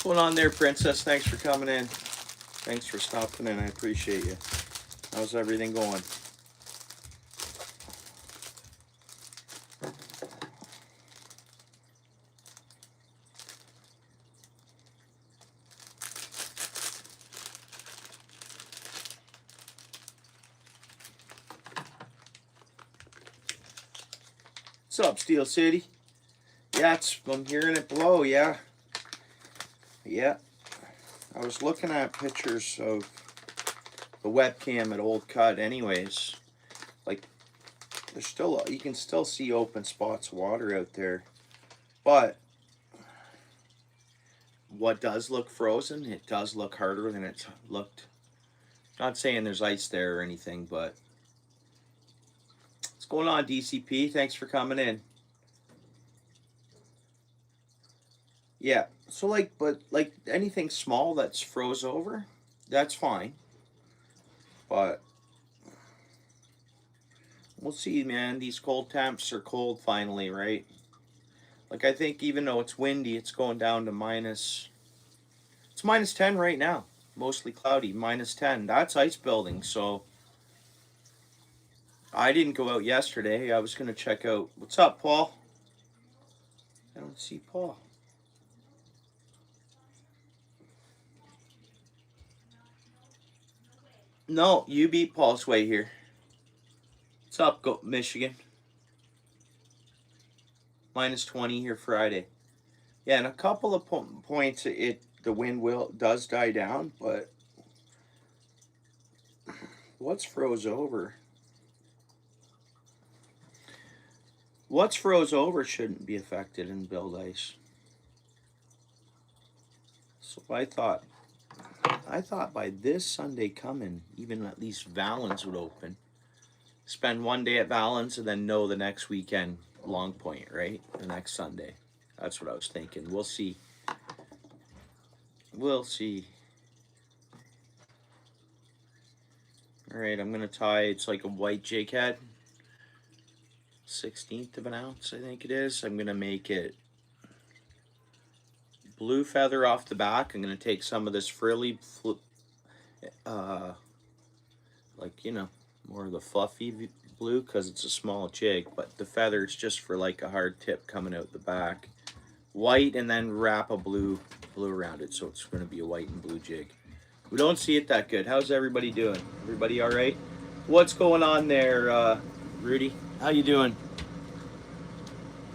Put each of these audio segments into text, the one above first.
What's going on there, Princess? Thanks for coming in. Thanks for stopping in. I appreciate you. How's everything going? What's up, Steel City? Yeah, I'm hearing it blow, yeah. Yeah. I was looking at pictures of the webcam at Old Cut anyways. Like, there's still, you can still see open spots of water out there. But what does look frozen, it does look harder than it's looked. Not saying there's ice there or anything, but what's going on, DCP? Thanks for coming in. Yeah, so but anything small that's froze over, that's fine. But we'll see, man. These cold temps are cold finally, right? Like, I think even though it's windy, it's going down to it's minus 10 right now. Mostly cloudy, minus 10. That's ice building, so I didn't go out yesterday. I was going to check out. What's up, Paul? I don't see Paul. No, you beat Paul's way here. What's up, go Michigan? Minus 20 here Friday. Yeah, and a couple of points the wind does die down, but what's froze over? What's froze over shouldn't be affected in build ice. So I thought by this Sunday coming, even at least Valens would open. Spend one day at Valens and then know the next weekend Long Point, right? The next Sunday. That's what I was thinking. We'll see. We'll see. All right, I'm going to tie, it's like a white jig head. 1/16 of an ounce, I think it is. I'm going to make it blue feather off the back. I'm going to take some of this frilly, like, you know, more of the fluffy blue because it's a small jig, but the feather is just for like a hard tip coming out the back. White, and then wrap a blue around it, so it's going to be a white and blue jig. We don't see it that good. How's everybody doing? Everybody all right? What's going on there, Rudy? How you doing?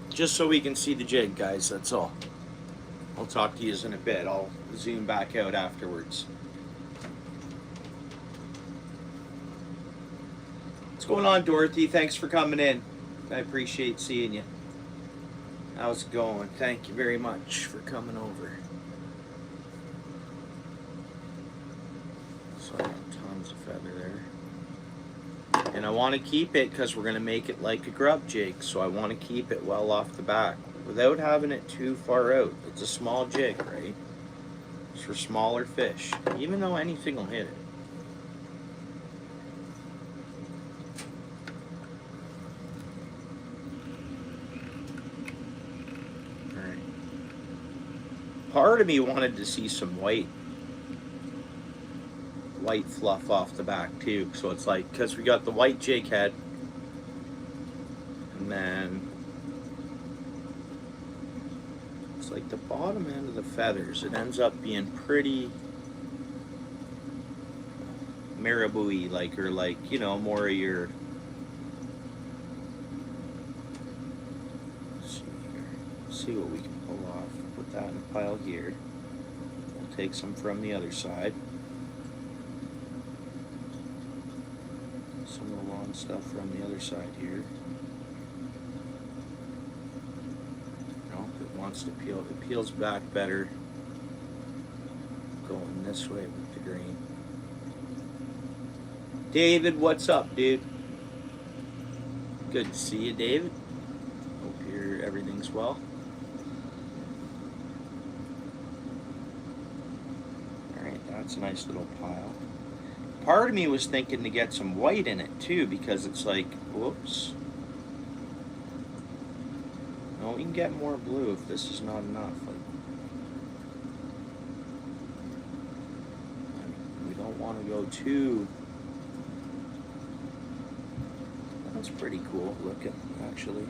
Just so we can see the jig, guys, that's all. I'll talk to you in a bit. I'll zoom back out afterwards. What's going on, Dorothy? Thanks for coming in. I appreciate seeing you. How's it going? Thank you very much for coming over. So I got tons of feather there. And I want to keep it because we're going to make it like a grub jig. So I want to keep it well off the back without having it too far out. It's a small jig, right? It's for smaller fish, even though anything will hit it. Part of me wanted to see some white fluff off the back too. So it's like, because we got the white jig head, and then it's like the bottom end of the feathers, it ends up being pretty marabou-y, like, or like, you know, more of your, let's see what we can pull off. Put that in a pile here. We'll take some from the other side. Some of the long stuff from the other side here. No, it wants to peel. It peels back better going this way with the green. David, what's up, dude? Good to see you, David. Hope everything's well. That's a nice little pile. Part of me was thinking to get some white in it too, because it's like, whoops. No, we can get more blue if this is not enough. don't want to go too. That's pretty cool looking, actually.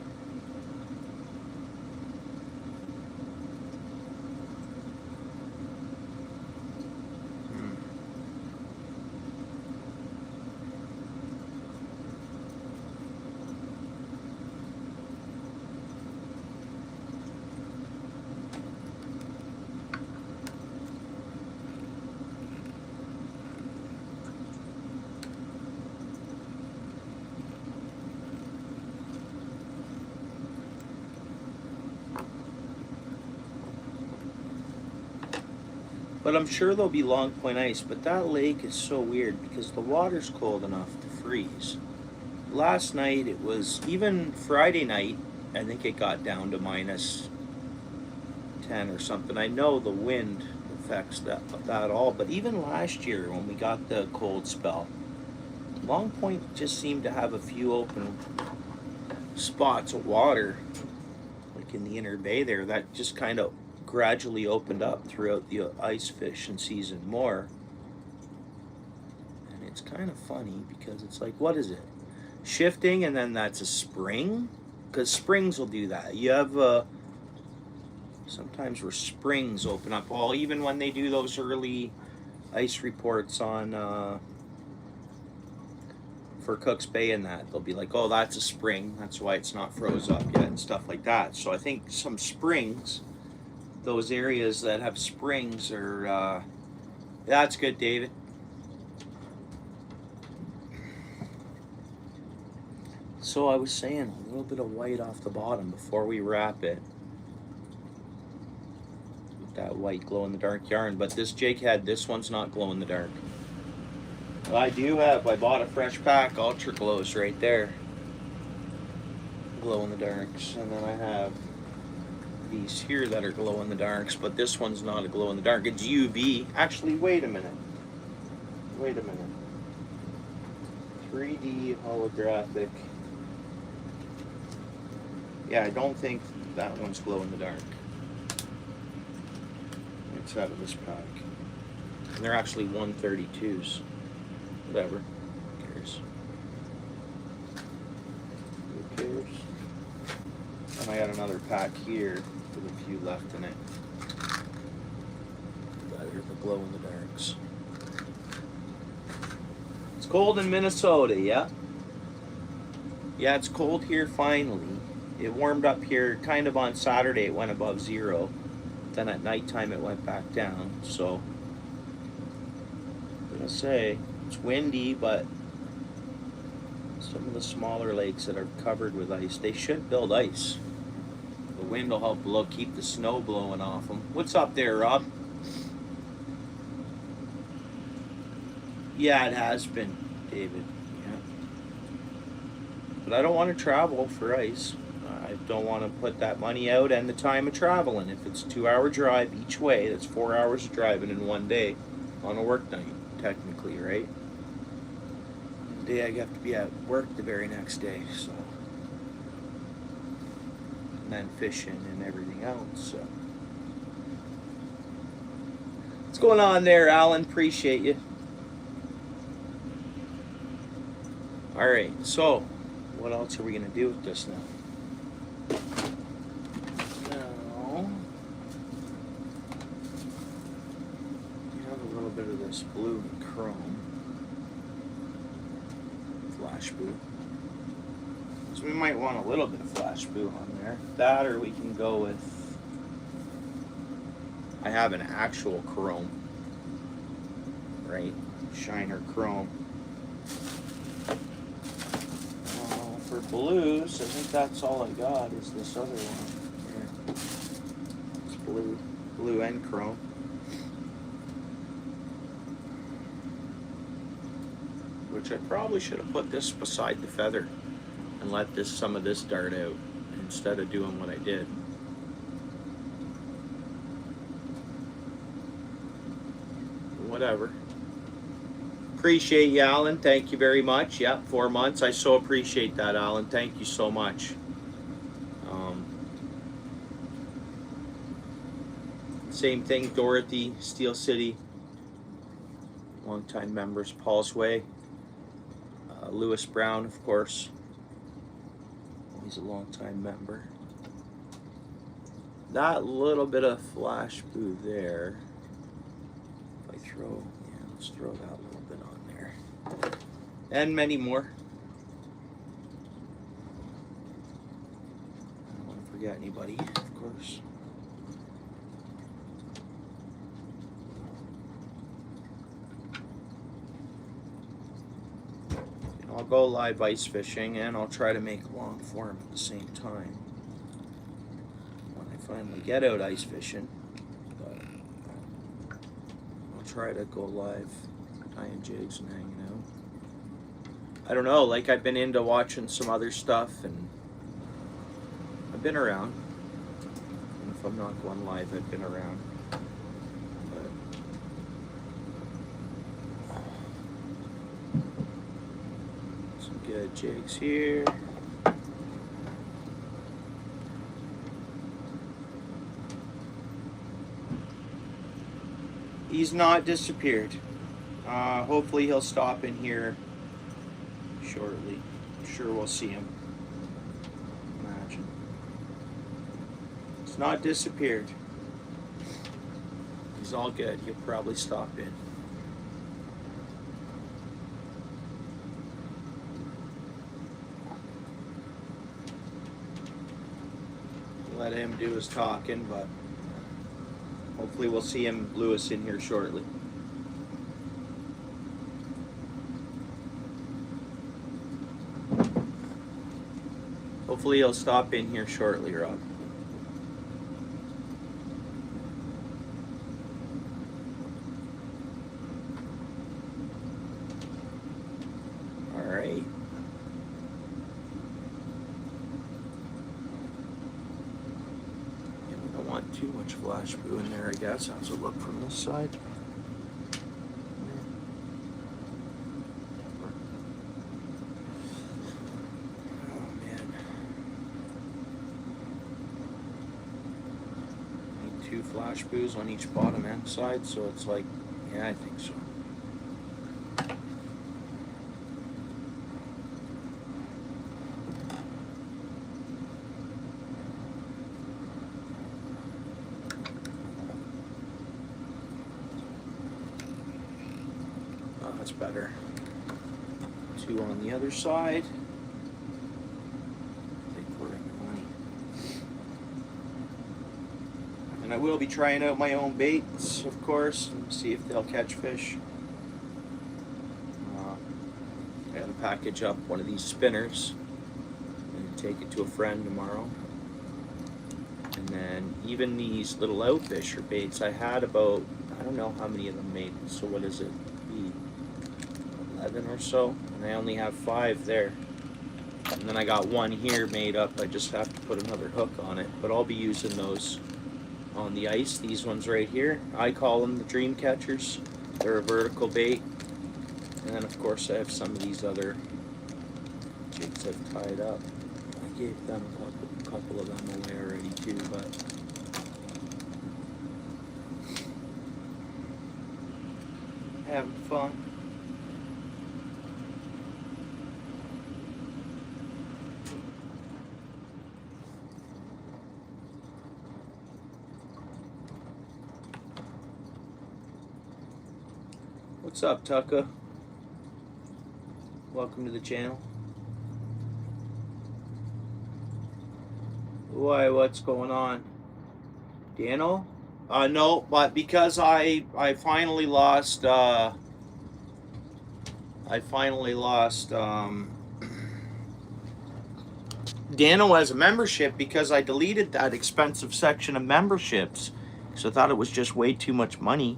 But I'm sure there'll be long point ice. But that lake is so weird because the water's cold enough to freeze. Last night it was, even Friday night, I think it got down to minus 10 or something. I know the wind affects that all, but even last year when we got the cold spell, Long Point just seemed to have a few open spots of water, like in the inner bay there, that just kind of gradually opened up throughout the ice fishing season more. And it's kind of funny because it's like, what is it? Shifting, and then that's a spring? Because springs will do that. You have sometimes where springs open up. Well, even when they do those early ice reports on for Cook's Bay and that, they'll be like, oh, that's a spring. That's why it's not froze up yet and stuff like that. So I think some springs, those areas that have springs are, that's good, David. So I was saying a little bit of white off the bottom before we wrap it. With that white glow-in-the-dark yarn. But this jig head, this one's not glow-in-the-dark. I bought a fresh pack, Ultra Glows right there. Glow-in-the-darks. And then I have these here that are glow-in-the-darks, but this one's not a glow-in-the-dark. It's UV. Actually, wait a minute. 3D holographic. Yeah, I don't think that one's glow-in-the-dark. It's out of this pack. And they're actually 132s. Whatever. Who cares? Who cares? And I got another pack here with a few left in it. That are the glow-in-the-darks. It's cold in Minnesota, yeah? Yeah, it's cold here finally. It warmed up here kind of on Saturday. It went above 0. Then at nighttime it went back down. So, I'm gonna say it's windy, but some of the smaller lakes that are covered with ice, they should build ice. The wind will help keep the snow blowing off them. What's up there, Rob? Yeah, it has been, David. Yeah. But I don't want to travel for ice. I don't want to put that money out and the time of traveling. If it's a 2-hour drive each way, that's 4 hours of driving in one day on a work night, technically, right? The day I have to be at work the very next day, so. And then fishing and everything else, so. What's going on there, Alan? Appreciate you. Alright, so what else are we going to do with this now? This blue and chrome flash blue, so we might want a little bit of flash blue on there. That, or we can go with, I have an actual chrome, right? Shiner chrome. For blues, I think that's all I got is this other one here. It's blue and chrome. Which I probably should have put this beside the feather and let some of this dart out instead of doing what I did. Whatever. Appreciate you, Alan. Thank you very much. Yep, 4 months. I so appreciate that, Alan. Thank you so much. Same thing, Dorothy, Steel City. Longtime members, Paul's Way. Lewis Brown, of course. He's a longtime member. That little bit of flash blue there. If I throw, yeah, let's throw that little bit on there. And many more. I don't want to forget anybody, of course. I'll go live ice fishing, and I'll try to make long form at the same time when I finally get out ice fishing. But I'll try to go live tying jigs and hanging out. I don't know, like I've been into watching some other stuff, and I've been around. And if I'm not going live, I've been around. Good jigs here. He's not disappeared. Hopefully he'll stop in here shortly. I'm sure we'll see him. Imagine. He's not disappeared. He's all good. He'll probably stop in. Let him do his talking, but hopefully we'll see him, Lewis, in here shortly. Hopefully he'll stop in here shortly, Rob. All right. Too much flash blue in there, I guess. How's it look from this side? Oh man. Need 2 flash blues on each bottom end side, so it's like, yeah, I think so. That's better. 2 on the other side. I think we're in the money. And I will be trying out my own baits, of course, and see if they'll catch fish. I gotta package up one of these spinners and take it to a friend tomorrow. And then even these little OUTFISH baits, I had about, I don't know how many of them made. So what is it? 11 or so, and I only have 5 there. And then I got 1 here made up. I just have to put another hook on it, but I'll be using those on the ice. These ones right here, I call them the dream catchers. They're a vertical bait. And then of course I have some of these other jigs I've tied up. I gave them a couple of them away already too, but having fun. What's up, Tucka? Welcome to the channel. Why, what's going on? Daniel? No, but because I finally lost Dano as a membership because I deleted that expensive section of memberships. So I thought it was just way too much money.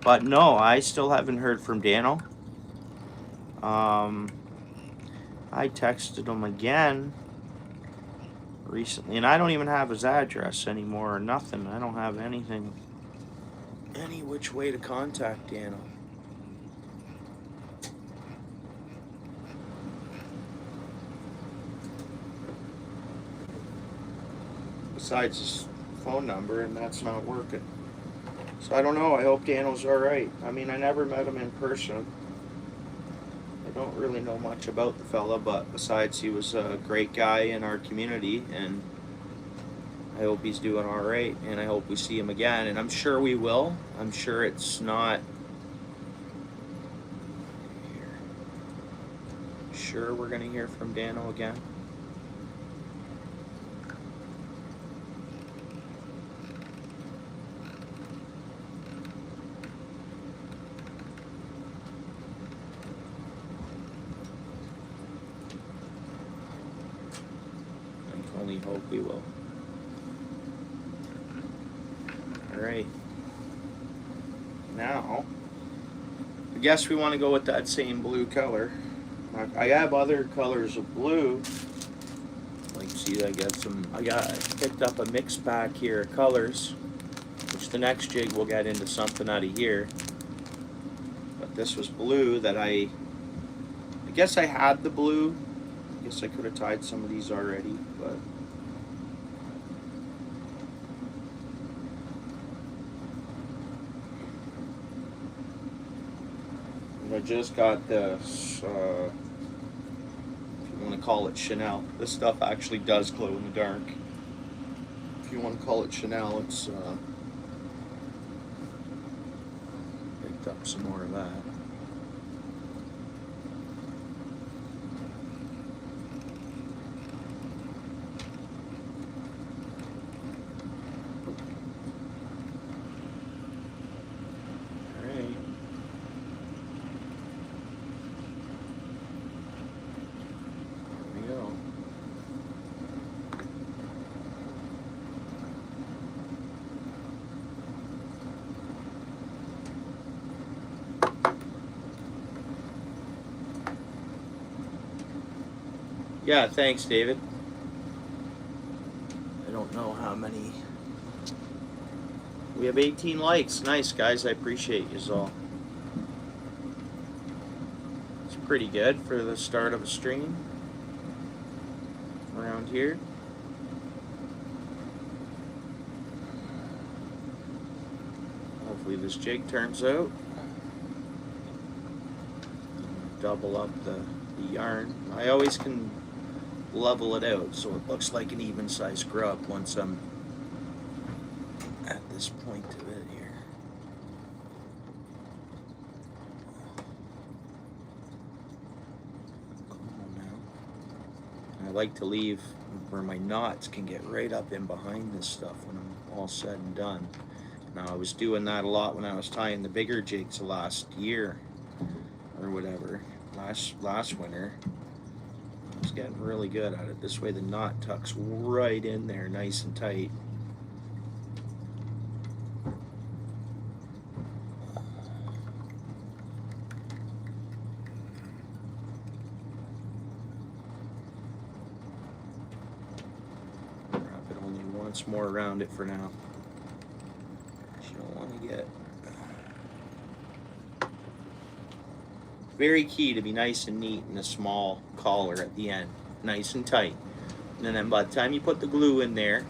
But no, I still haven't heard from Dano. I texted him again recently, and I don't even have his address anymore or nothing. I don't have anything, any which way to contact Dano. Besides his phone number, and that's not working. So I don't know. I hope Dano's all right. I mean, I never met him in person. I don't really know much about the fella, but besides he was a great guy in our community, and I hope he's doing all right, and I hope we see him again, and I'm sure we will. I'm sure it's not. Sure, we're gonna hear from Dano again. I can only hope we will. All right. Now, I guess we want to go with that same blue color. I have other colors of blue. Like, see, I picked up a mixed pack here of colors, which the next jig we'll get into something out of here. But this was blue that I guess I had the blue. I guess I could have tied some of these already, but I just got this, if you want to call it Chanel. This stuff actually does glow in the dark. If you want to call it Chanel, it's picked up some more of that. Yeah, thanks, David. I don't know how many. We have 18 likes. Nice, guys. I appreciate you all. It's pretty good for the start of a stream around here. Hopefully this jig turns out. Double up the yarn. I always can level it out so it looks like an even sized grub once I'm at this point of it here. Come on now. I like to leave where my knots can get right up in behind this stuff when I'm all said and done. Now I was doing that a lot when I was tying the bigger jigs last year or whatever, last winter. I was getting really good at it. This way the knot tucks right in there nice and tight. Wrap it only once more around it for now. You don't want to get... Very key to be nice and neat in a small collar at the end, nice and tight. And then by the time you put the glue in there,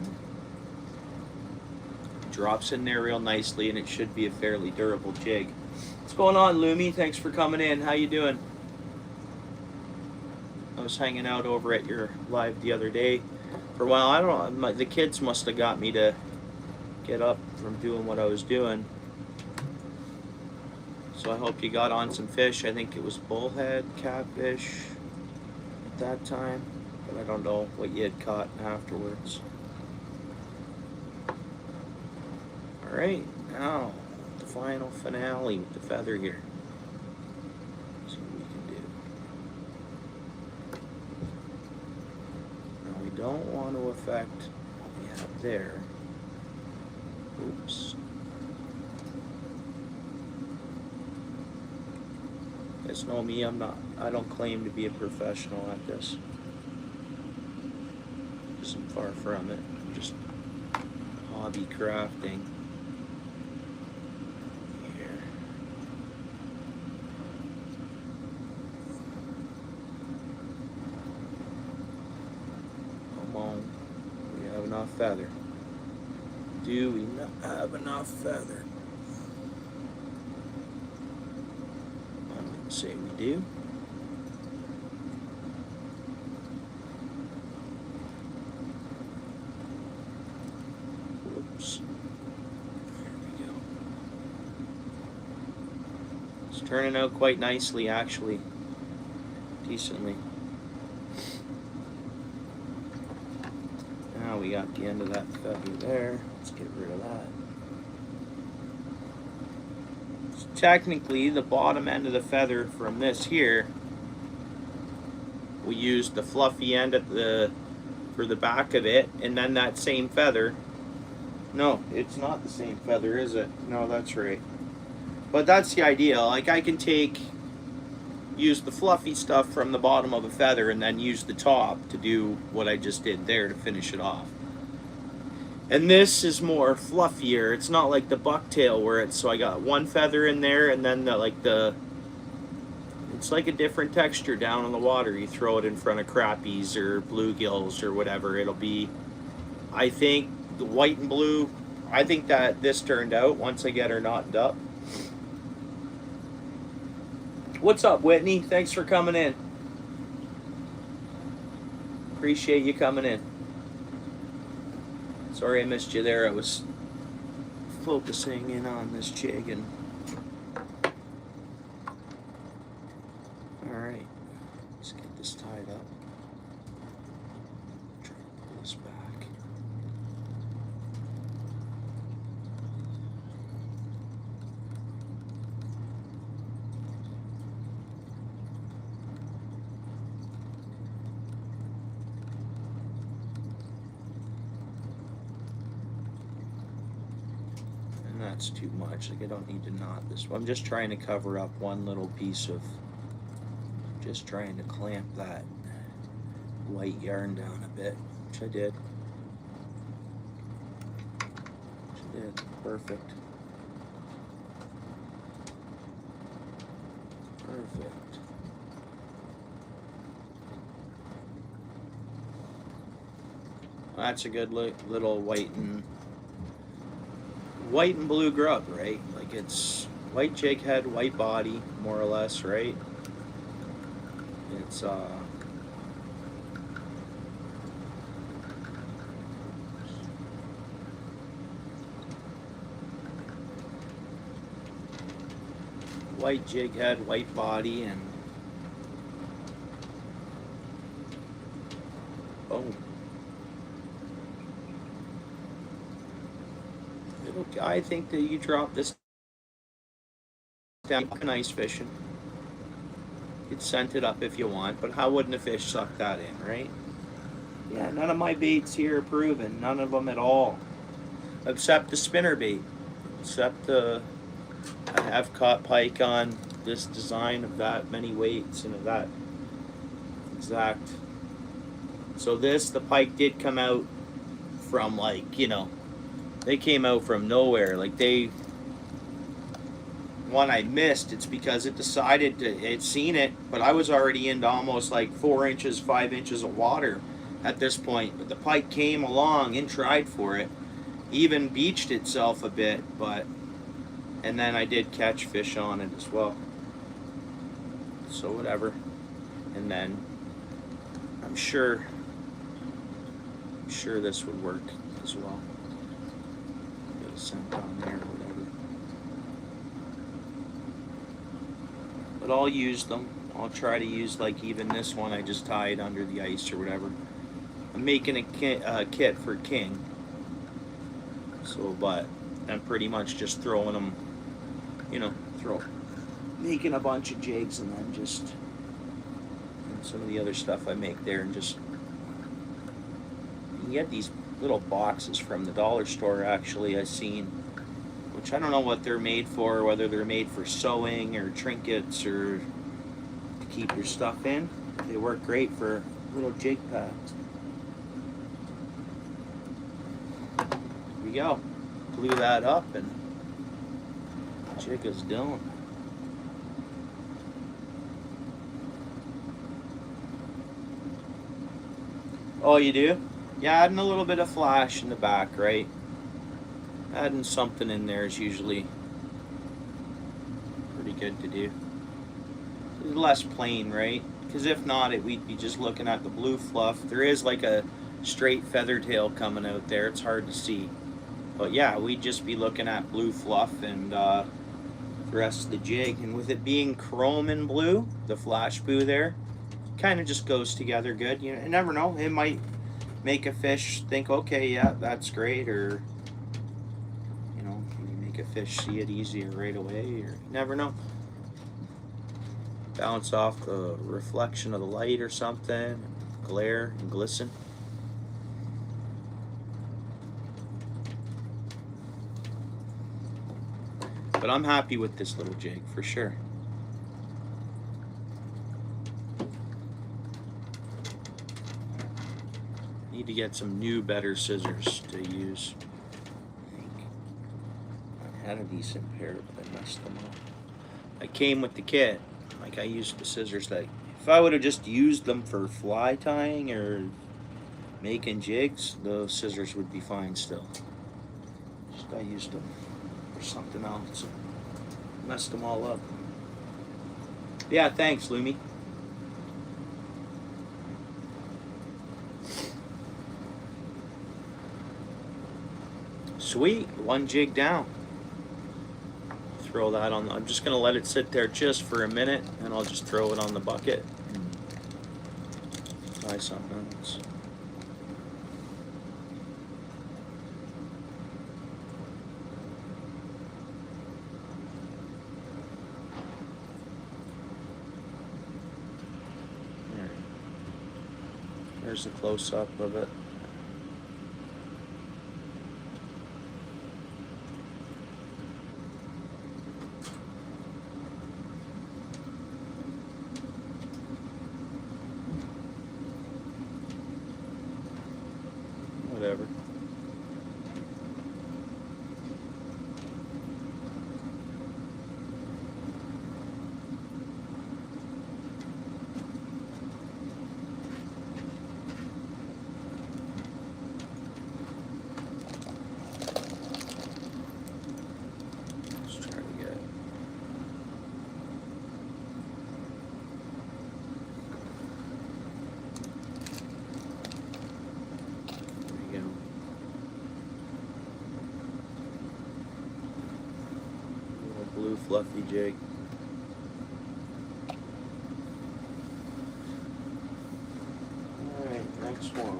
it drops in there real nicely, and it should be a fairly durable jig. What's going on, Lumi? Thanks for coming in. How you doing? I was hanging out over at your live the other day for a while. I don't know. The kids must have got me to get up from doing what I was doing. So I hope you got on some fish. I think it was bullhead, catfish at that time, but I don't know what you had caught afterwards. All right, now the final finale with the feather here. See what we can do. Now we don't want to affect what we have there. Oops. Guys know me, I don't claim to be a professional at this. Because I'm far from it. I'm just hobby crafting. Here. Come on. We have enough feather. Do we not have enough feather? Say we do. Whoops. There we go. It's turning out quite nicely, actually. Decently. Now we got the end of that feather there. Let's get rid of that. So technically, the bottom end of the feather from this here, we used the fluffy end at for the back of it, and then that same feather. No, it's not the same feather, is it? No, that's right. But that's the idea. Like, I can use the fluffy stuff from the bottom of a feather and then use the top to do what I just did there to finish it off. And this is more fluffier. It's not like the bucktail where it's, so I got one feather in there and then it's like a different texture down in the water. You throw it in front of crappies or bluegills or whatever. It'll be, I think, the white and blue, I think that this turned out once I get her knotted up. What's up, Whitney? Thanks for coming in. Appreciate you coming in. Sorry I missed you there. I was focusing in on this jig and... Alright, let's get this tied up. Try to pull this back. That's too much. Like, I don't need to knot this. I'm just trying to cover up one little piece of, just trying to clamp that white yarn down a bit, which I did. Perfect. Perfect. That's a good little white and blue grub, right? Like, it's white jig head, white body, more or less, right? It's white jig head, white body, and boom. I think that you drop this down ice fishing. You could scent it up if you want, but how wouldn't a fish suck that in, right? Yeah, none of my baits here are proven. None of them at all. Except the spinner bait. Except I have caught pike on this design of that many weights and of that exact. So the pike did come out from, like, you know, they came out from nowhere. Like, one I missed, it's because it decided it's seen it, but I was already into almost like 4 inches, 5 inches of water at this point. But the pike came along and tried for it, even beached itself a bit, and then I did catch fish on it as well. So whatever. And then I'm sure this would work as well. Scent on there or whatever. But I'll use them. I'll try to use, like, even this one I just tied under the ice or whatever. I'm making a kit for king. So, but I'm pretty much just throwing them, you know, making a bunch of jigs and then just, and some of the other stuff I make there, and just, you can get these little boxes from the dollar store, actually, I've seen, which I don't know what they're made for, whether they're made for sewing or trinkets or to keep your stuff in. They work great for little jig packs. Here we go. Glue that up and jig is done. Oh, you do? Yeah, adding a little bit of flash in the back, right? Adding something in there is usually pretty good to do. less plain, right? Because if not, we'd be just looking at the blue fluff. There is like a straight feather tail coming out there. It's hard to see. But yeah, we'd just be looking at blue fluff and the rest of the jig. And with it being chrome and blue, the flash boo there, kind of just goes together good. You never know. It might make a fish think, okay, yeah, that's great. Or, you know, make a fish see it easier right away. Or you never know. Bounce off the reflection of the light or something, glare and glisten. But I'm happy with this little jig for sure. Need to get some new, better scissors to use. I think I had a decent pair, but I messed them up. I came with the kit. Like, I used the scissors. Like, if I would have just used them for fly tying or making jigs, those scissors would be fine still. Just I used them for something else. Messed them all up. Yeah, thanks, Lumi. Sweet, one jig down. Throw that on. I'm just gonna let it sit there just for a minute, and I'll just throw it on the bucket. Try something else. There's a close-up of it. Whatever. Blue fluffy jig. Alright, next one.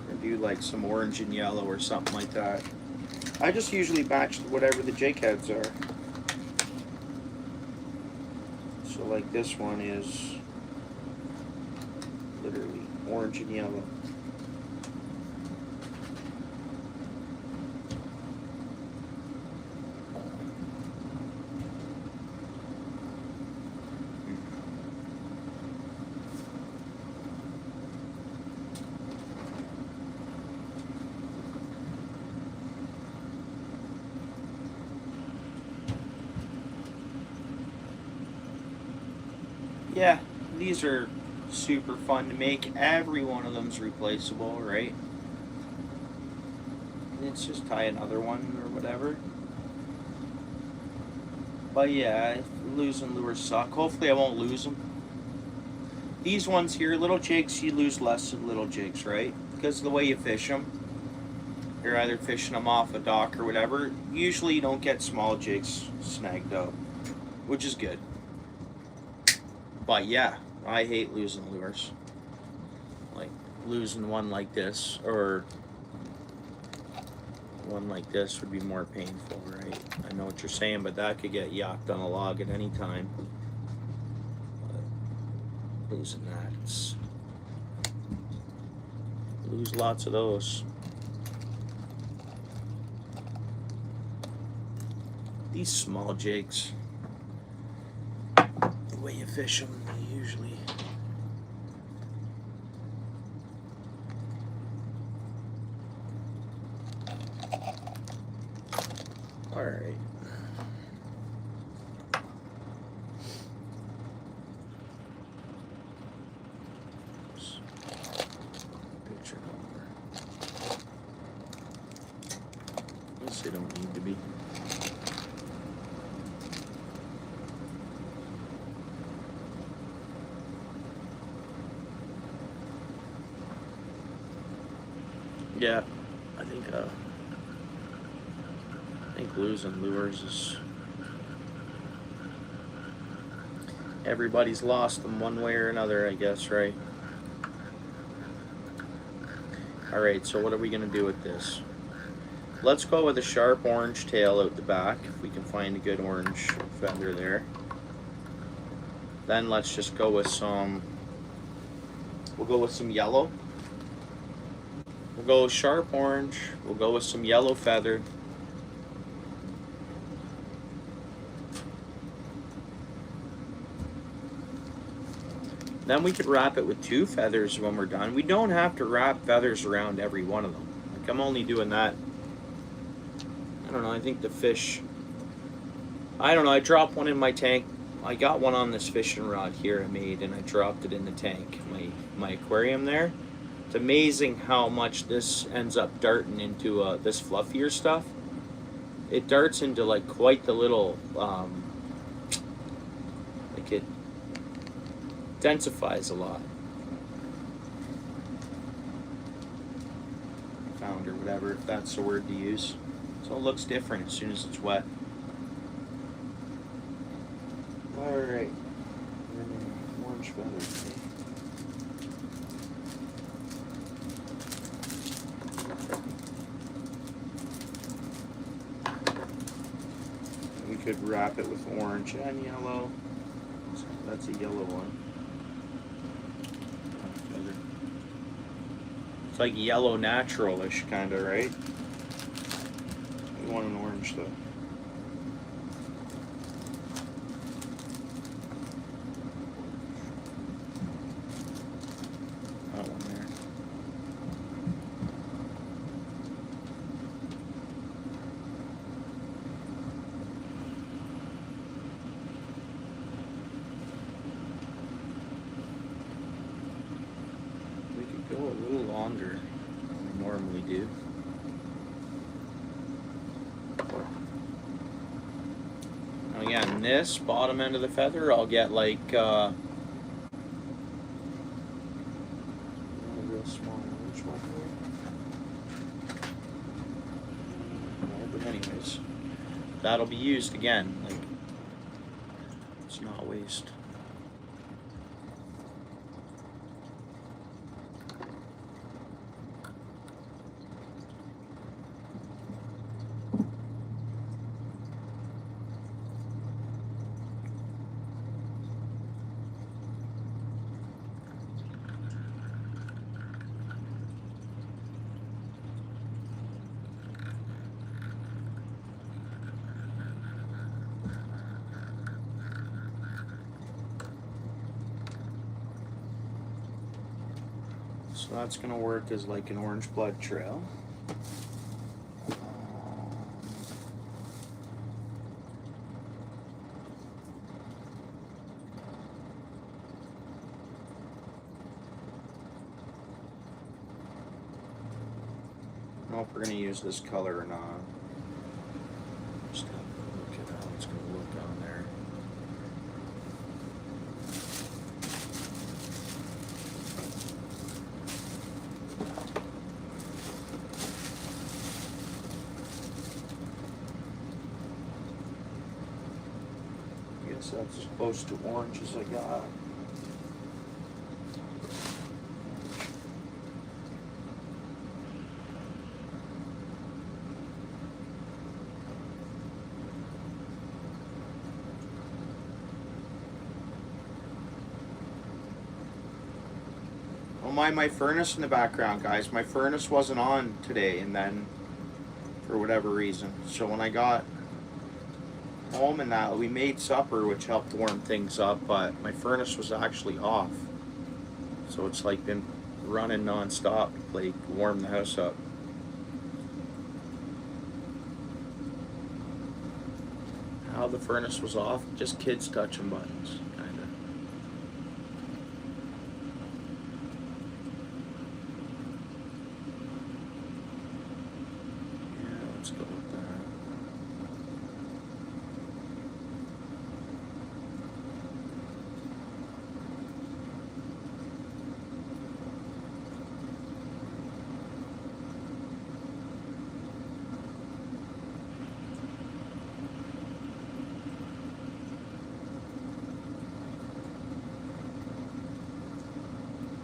Or do like some orange and yellow or something like that. I just usually batch whatever the jig heads are. So like this one is literally orange and yellow. Yeah, these are super fun to make. Every one of them's replaceable, right? Let's just tie another one or whatever. But yeah, losing lures suck. Hopefully I won't lose them. These ones here, little jigs, you lose less of little jigs, right? Because of the way you fish them. You're either fishing them off a dock or whatever. Usually you don't get small jigs snagged up, which is good. But yeah, I hate losing lures. Like losing one like this or one like this would be more painful, right? I know what you're saying, but that could get yacked on a log at any time. But losing that, it's lose lots of those. These small jigs, the way you fish them, they usually all right. Picture number. I guess they don't need to be. Yeah, I think losing lures is, everybody's lost them one way or another, I guess, right? Alright, so what are we going to do with this? Let's go with a sharp orange tail out the back, if we can find a good orange feather there. Then let's just go with some, we'll go with some yellow. We'll go sharp orange, we'll go with some yellow feather. Then we could wrap it with 2 feathers when we're done. We don't have to wrap feathers around every one of them. Like, I'm only doing that, I don't know, I think the fish, I don't know, I dropped one in my tank. I got one on this fishing rod here I made, and I dropped it in the tank, my aquarium there. It's amazing how much this ends up darting into this fluffier stuff. It darts into like quite the little, like it densifies a lot. Found or whatever, if that's the word to use. So it looks different as soon as it's wet. Alright. Orange feather. We could wrap it with orange and yellow. So that's a yellow one. It's like yellow natural-ish kind of, right? We want an orange though. That one there. We could go a little longer than we normally do. Now again, this bottom end of the feather, I'll get like a real small orange one here. But anyways, that'll be used again. Like, it's not waste. So that's going to work as like an orange blood trail. I don't know if we're going to use this color or not. Just have a look at how it's going to look on there. That's as close to orange as I got. Don't mind my furnace in the background, guys. My furnace wasn't on today, and then for whatever reason. So when I got home and that, we made supper, which helped warm things up, but my furnace was actually off, so it's like been running non-stop to like warm the house up. How the furnace was off? Just kids touching buttons, kinda. Yeah, let's go with that.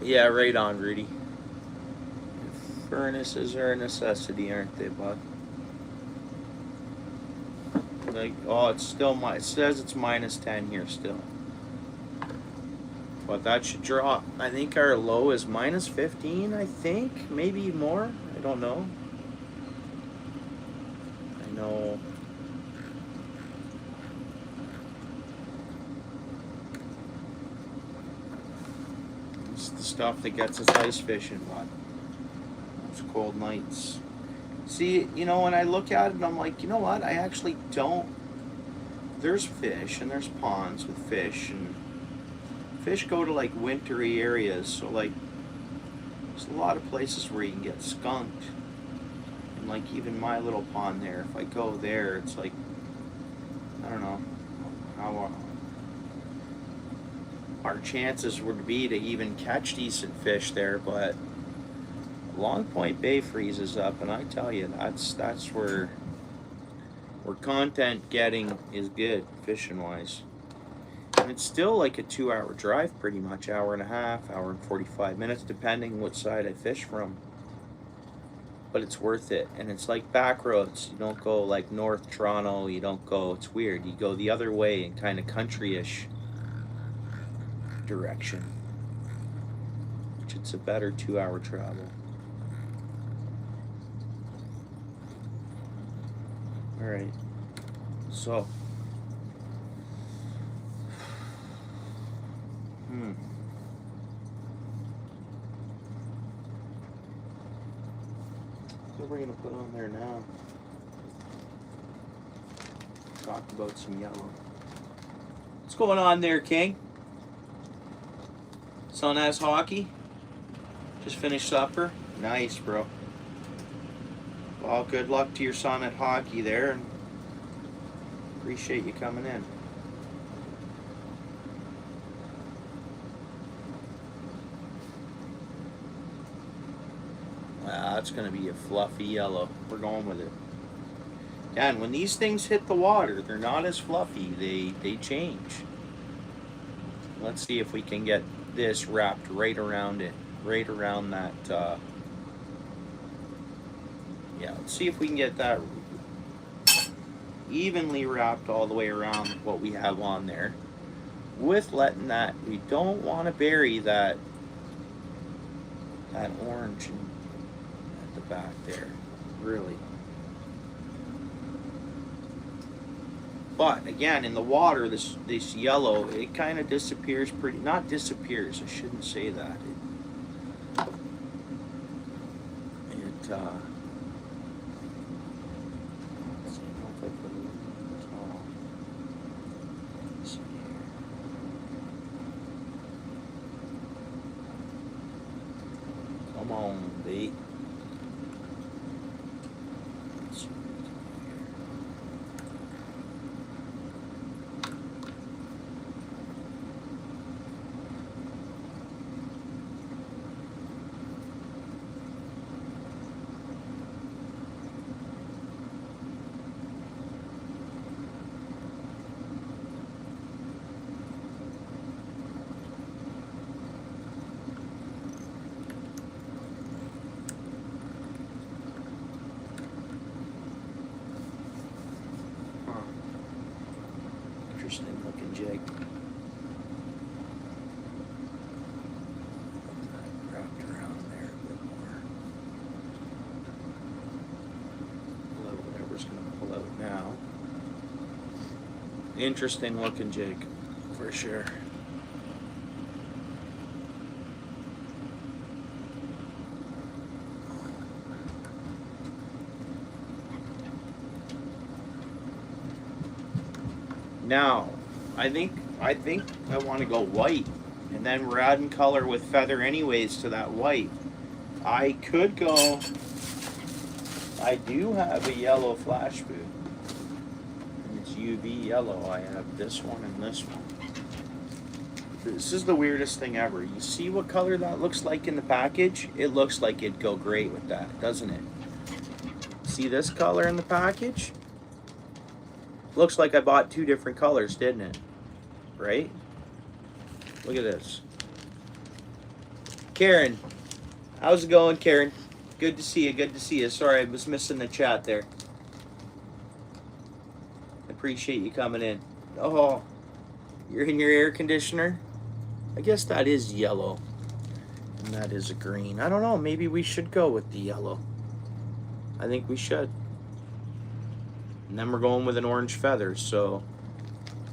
Yeah, right on, Rudy. Furnaces are a necessity, aren't they, bud? Like, oh, it's still it says it's -10 here still. But that should drop. I think our low is -15, I think. Maybe more. I don't know. I know. It's the stuff that gets us ice fishing, bud. Those cold nights. See, you know, when I look at it, I'm like, you know what? I actually don't. There's fish and there's ponds with fish, and fish go to like wintry areas. So like, there's a lot of places where you can get skunked. And like even my little pond there, if I go there, it's like, I don't know how our chances would be to even catch decent fish there, but Long Point Bay freezes up, and I tell you, that's where content getting is good fishing wise. And it's still like a 2-hour drive, pretty much, hour and a half, hour and 45 minutes, depending what side I fish from. But it's worth it, and it's like back roads. You don't go like North Toronto. You don't go. It's weird. You go the other way in kind of country-ish direction, which it's a better 2-hour travel. All right, so what are we gonna put on there now? Talk about some yellow. What's going on there, King? Son has hockey. Just finished supper. Nice, bro. Well, good luck to your son at hockey there, and appreciate you coming in. That's going to be a fluffy yellow. We're going with it. And when these things hit the water, they're not as fluffy. They change. Let's see if we can get this wrapped right around it. Right around that... yeah, let's see if we can get that evenly wrapped all the way around what we have on there. With letting that... We don't want to bury that orange at the back there. Really. But again, in the water, this yellow, it kind of disappears pretty. Not disappears. I shouldn't say that. Come on, bait. Interesting looking jig. Wrapped around there a bit more. Pull out whatever's going to pull out now. Interesting looking jig, for sure. Now, I think I want to go white, and then we're adding color with feather anyways to that white. I could go, I do have a yellow flash boot, and it's UV yellow. I have this one and this one. This is the weirdest thing ever. You see what color that looks like in the package? It looks like it'd go great with that, doesn't it? See this color in the package? Looks like I bought two different colors, didn't it? Right? Look at this. Karen, how's it going, Karen? Good to see you. Good to see you. Sorry, I was missing the chat there. Appreciate you coming in. Oh, you're in your air conditioner? I guess that is yellow. And that is a green. I don't know. Maybe we should go with the yellow. I think we should. And then we're going with an orange feather, so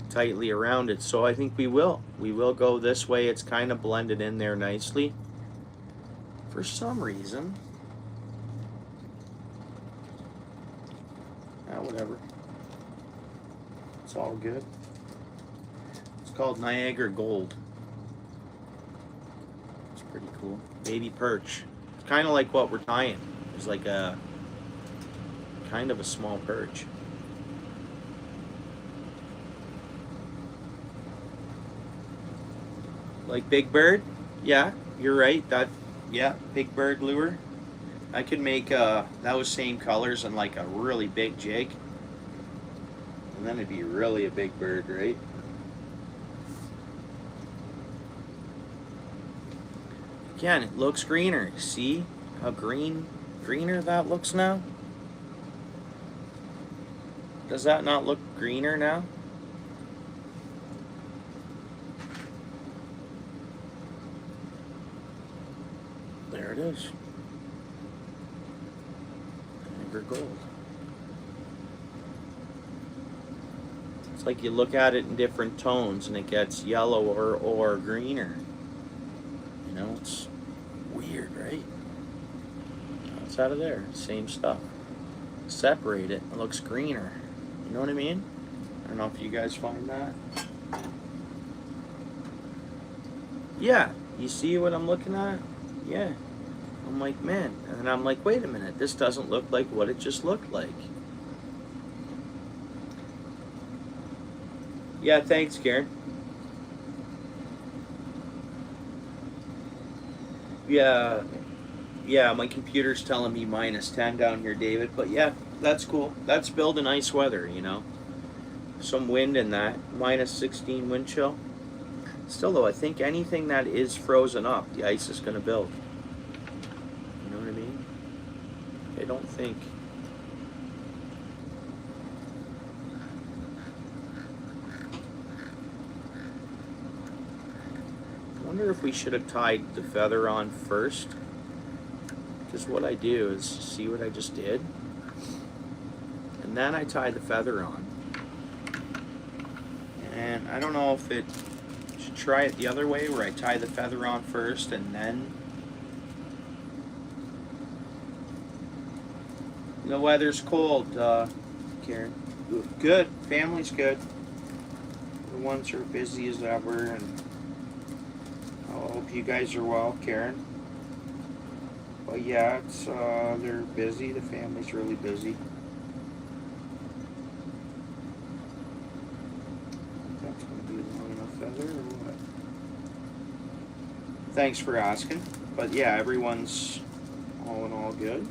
tightly around it. So I think we will. We will go this way. It's kind of blended in there nicely. For some reason. Whatever. It's all good. It's called Niagara Gold. It's pretty cool. Baby perch. It's kind of like what we're tying. It's like a kind of a small perch. Like Big Bird? Yeah, you're right. Yeah, Big Bird lure. I could make those same colors and like a really big jig. And then it'd be really a big bird, right? Again, it looks greener. See how greener that looks now? Does that not look greener now? There it is. Gold. It's like you look at it in different tones and it gets yellower or greener. You know, it's weird, right? It's out of there. Same stuff. Separate it. It looks greener. You know what I mean? I don't know if you guys find that. Yeah. You see what I'm looking at? Yeah. I'm like, man, and then I'm like, wait a minute, this doesn't look like what it just looked like. Yeah, thanks, Karen. Yeah, my computer's telling me -10 down here, David, but yeah, that's cool. That's building nice weather, you know. Some wind in that, -16 wind chill. Still though, I think anything that is frozen up, the ice is going to build. I don't think. I wonder if we should have tied the feather on first. Because what I do is, see what I just did? And then I tie the feather on. And I don't know if it should try it the other way where I tie the feather on first and then. The weather's cold, Karen. Good. Family's good. The ones are busy as ever, and I hope you guys are well, Karen. But yeah, it's they're busy. The family's really busy. That's gonna be long enough feather, or what? Thanks for asking. But yeah, everyone's all in all good.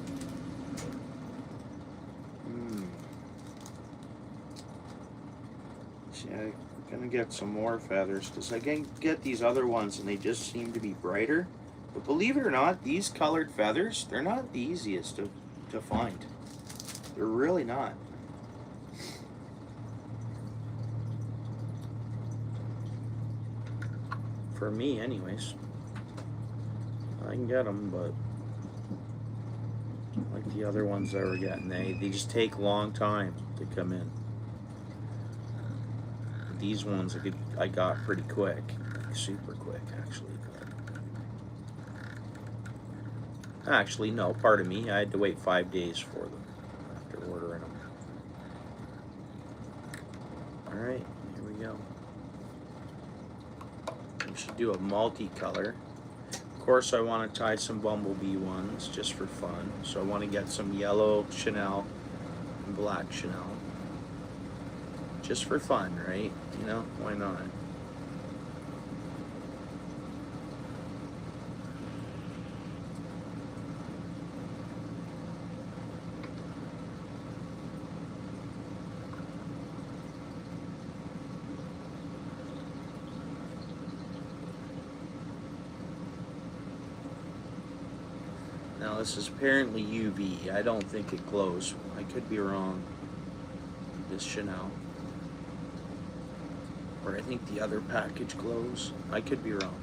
I'm gonna get some more feathers because I can get these other ones and they just seem to be brighter. But believe it or not, these colored feathers, they're not the easiest to find. They're really not. For me, anyways. I can get them, but like the other ones that we're getting, they just take a long time to come in. These ones I got pretty quick, like super quick actually. But actually, no, pardon me, I had to wait 5 days for them after ordering them. All right, here we go. We should do a multicolor. Of course, I want to tie some bumblebee ones just for fun. So I want to get some yellow Chanel and black Chanel. Just for fun, right? You know, why not? Now this is apparently UV. I don't think it glows. I could be wrong. This Chanel. Or I think the other package glows. I could be wrong.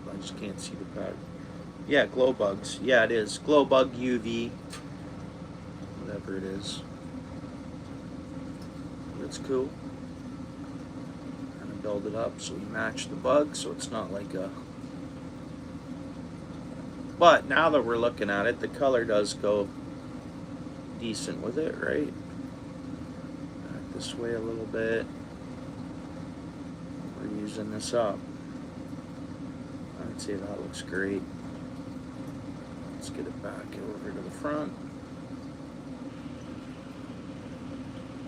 I just can't see the pack. Yeah, glow bugs. Yeah, it is. Glow bug UV. Whatever it is. That's cool. Kind of build it up so we match the bug so it's not like a... But now that we're looking at it, the color does go decent with it, right? Back this way a little bit. We're using this up. I'd say that looks great. Let's get it back over to the front.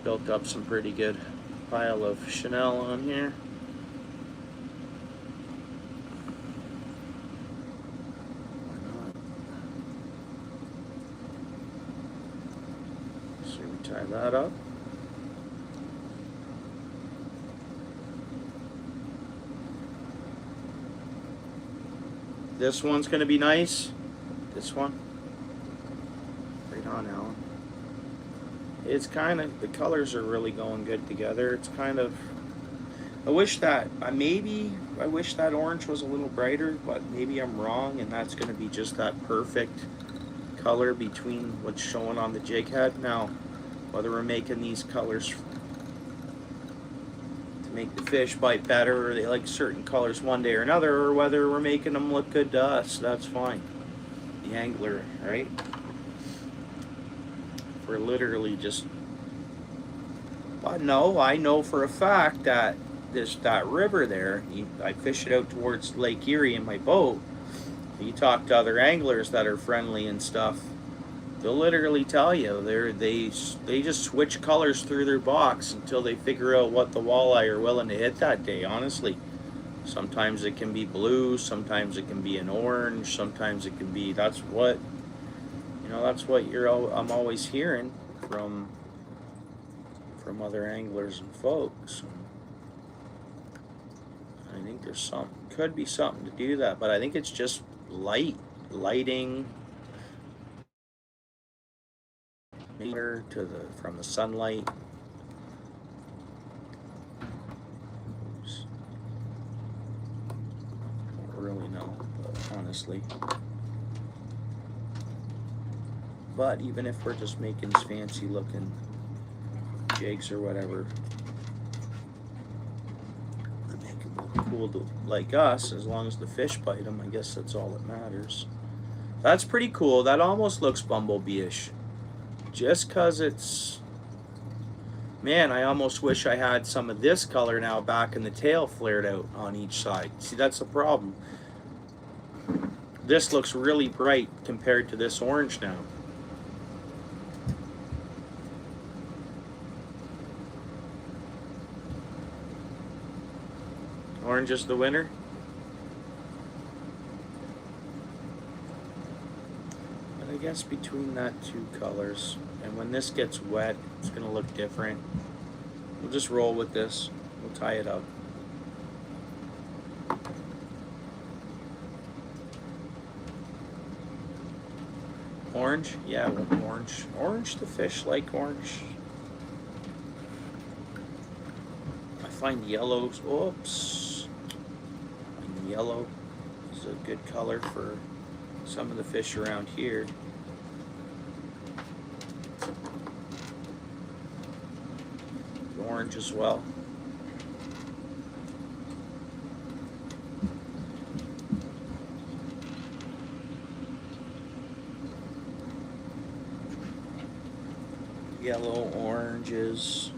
Built up some pretty good pile of Chanel on here. So we tie that up. This one's going to be nice. This one. Right on, Alan. It's kind of, the colors are really going good together. It's kind of, I wish that, I wish that orange was a little brighter, but maybe I'm wrong, and that's going to be just that perfect color between what's showing on the jig head. Now, whether we're making these colors to make the fish bite better, or they like certain colors one day or another, or whether we're making them look good to us, that's fine. The angler, right? We're literally just... But no, I know for a fact that that river there, I fish it out towards Lake Erie in my boat. You talk to other anglers that are friendly and stuff, they'll literally tell you they just switch colors through their box until they figure out what the walleye are willing to hit that day. Honestly, sometimes it can be blue, sometimes it can be an orange, sometimes it can be, that's what I'm always hearing from other anglers and folks. I think there's could be something to do that, but I think it's just lighting from the sunlight. Oops. Don't really know, honestly. But even if we're just making fancy looking jigs or whatever, to make them look cool to, like us, as long as the fish bite them, I guess that's all that matters. That's pretty cool. That almost looks bumblebee-ish. Just because it's... Man, I almost wish I had some of this color now back in the tail flared out on each side. See, that's the problem. This looks really bright compared to this orange now. Orange is the winner. But I guess between that two colors, and when this gets wet, it's going to look different. We'll just roll with this. We'll tie it up. Orange? Yeah, well, orange. Orange, the fish like orange. I find yellows, oops. Yellow is a good color for some of the fish around here. Orange as well. Yellow, oranges.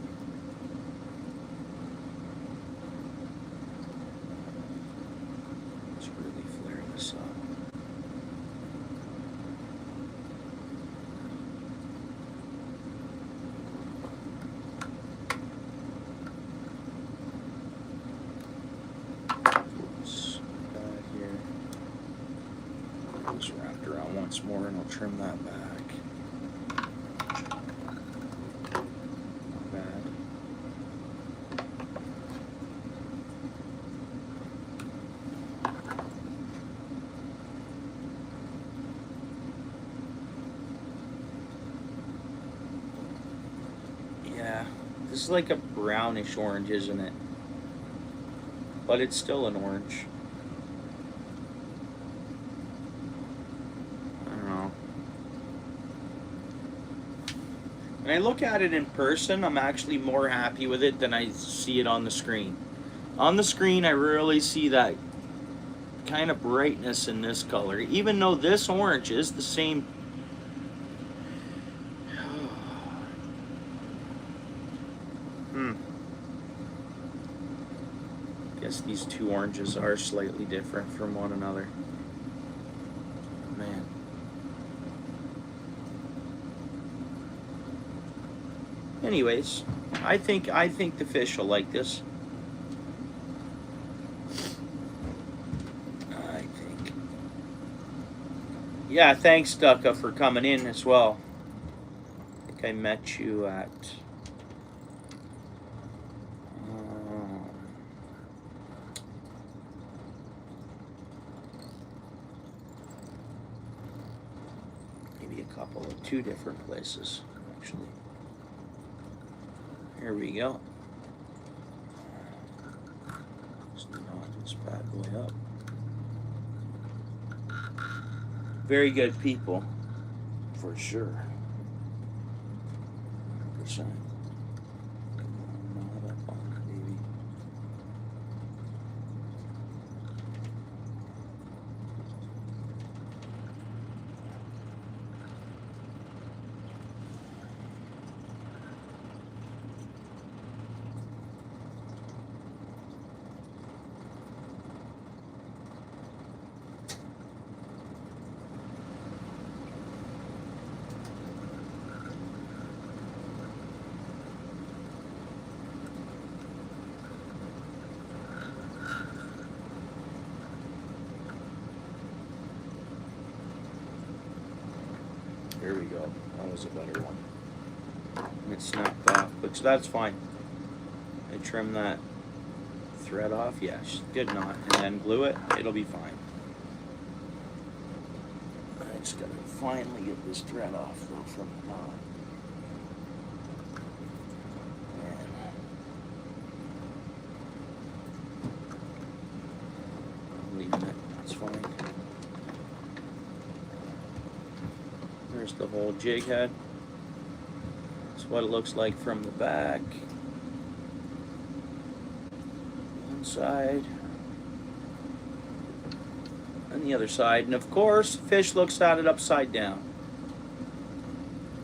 Wrapped around once more, and I'll trim that back. Not bad. This is like a brownish orange, isn't it? But it's still an orange. I don't know. When I look at it in person, I'm actually more happy with it than I see it on the screen. On the screen, I really see that kind of brightness in this color, even though this orange is the same. Guess these two oranges are slightly different from one another. Man. Anyways, I think the fish will like this. I think. Yeah, thanks, Ducka, for coming in as well. I think I met you at maybe a couple of two different places, actually. Here we go. Just knot this bad boy up. Very good people, for sure. 100%. Knot up on it, baby. There we go. That was a better one. And it snapped off, but that's fine. I trimmed that thread off. Yeah, good knot. And then glue it. It'll be fine. I just gotta finally get this thread off though from the knot. I'm leaving it. That's fine. There's the whole jig head. That's what it looks like from the back. One side. And the other side. And of course, fish looks at it upside down.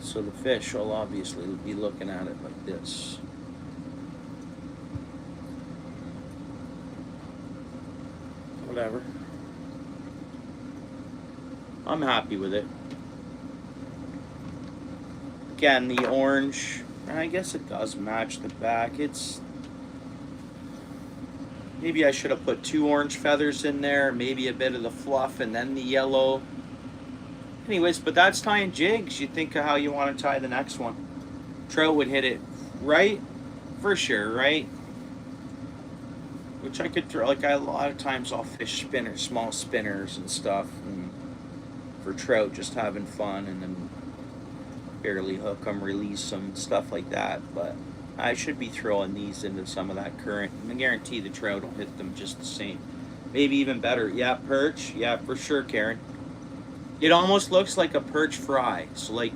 So the fish will obviously be looking at it like this. Whatever. I'm happy with it. Again, the orange, I guess it does match the back. It's, maybe I should have put 2 orange feathers in there, maybe a bit of the fluff and then the yellow. Anyways, but that's tying jigs. You think of how you want to tie the next one. Trout would hit it right, for sure, right? Which I could throw, like a lot of times I'll fish spinners, small spinners and stuff, and for trout, just having fun, and then barely hook them, release them, stuff like that. But I should be throwing these into some of that current, and I guarantee the trout will hit them just the same, maybe even better. Yeah, perch, yeah, for sure, Karen. It almost looks like a perch fry. So like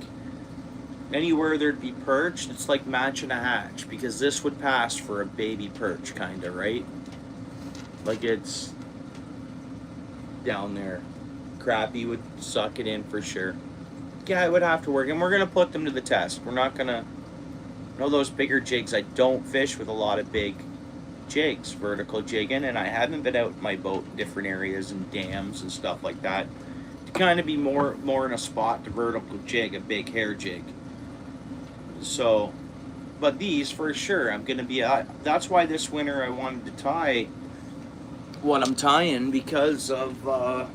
anywhere there'd be perch, it's like matching a hatch, because this would pass for a baby perch, kind of, right? Like it's down there. Crappie would suck it in for sure. Yeah, it would have to work, and we're gonna put them to the test. We're not gonna, those bigger jigs. I don't fish with a lot of big jigs, vertical jigging, and I haven't been out in my boat in different areas and dams and stuff like that to kind of be more in a spot to vertical jig, a big hair jig. So, but these for sure, I'm gonna be. That's why this winter I wanted to tie what I'm tying, because of I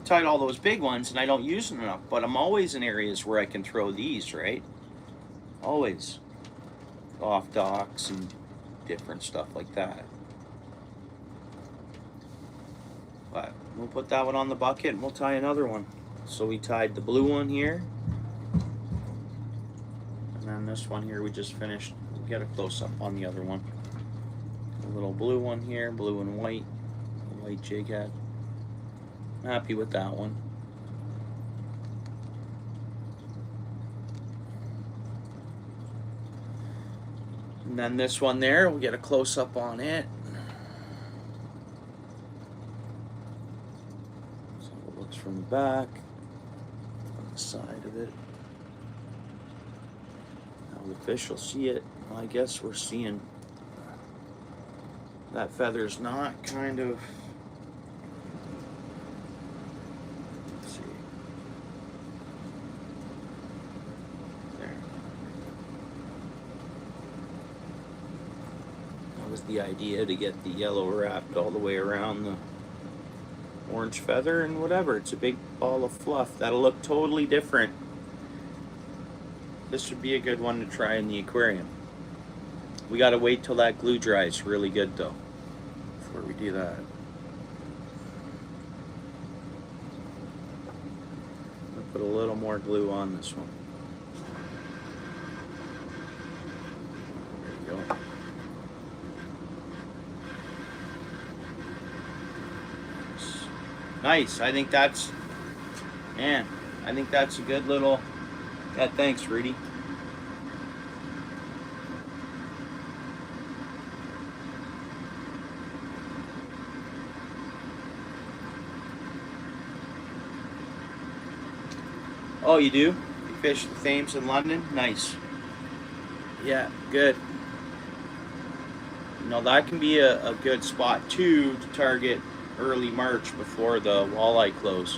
tied all those big ones and I don't use them enough, but I'm always in areas where I can throw these, right? Always. Off docks and different stuff like that. But we'll put that one on the bucket and we'll tie another one. So we tied the blue one here. And then this one here we just finished. We'll get a close up on the other one. A little blue one here, blue and white. A white jig head. I'm happy with that one. And then this one there, we'll get a close up on it. So it looks from the back, on the side of it. Now the fish will see it. Well, I guess we're seeing that feather's not kind of. Let's see. There. That was the idea, to get the yellow wrapped all the way around the orange feather and whatever. It's a big ball of fluff. That'll look totally different. This would be a good one to try in the aquarium. We gotta wait till that glue dries really good though, before we do that. I'll put a little more glue on this one. There you go. Nice. I think that's, man, I think that's a good little, yeah, thanks, Rudy. Oh, you do? You fish the Thames in London? Nice. Yeah, good. You know, that can be a good spot too to target early March before the walleye close.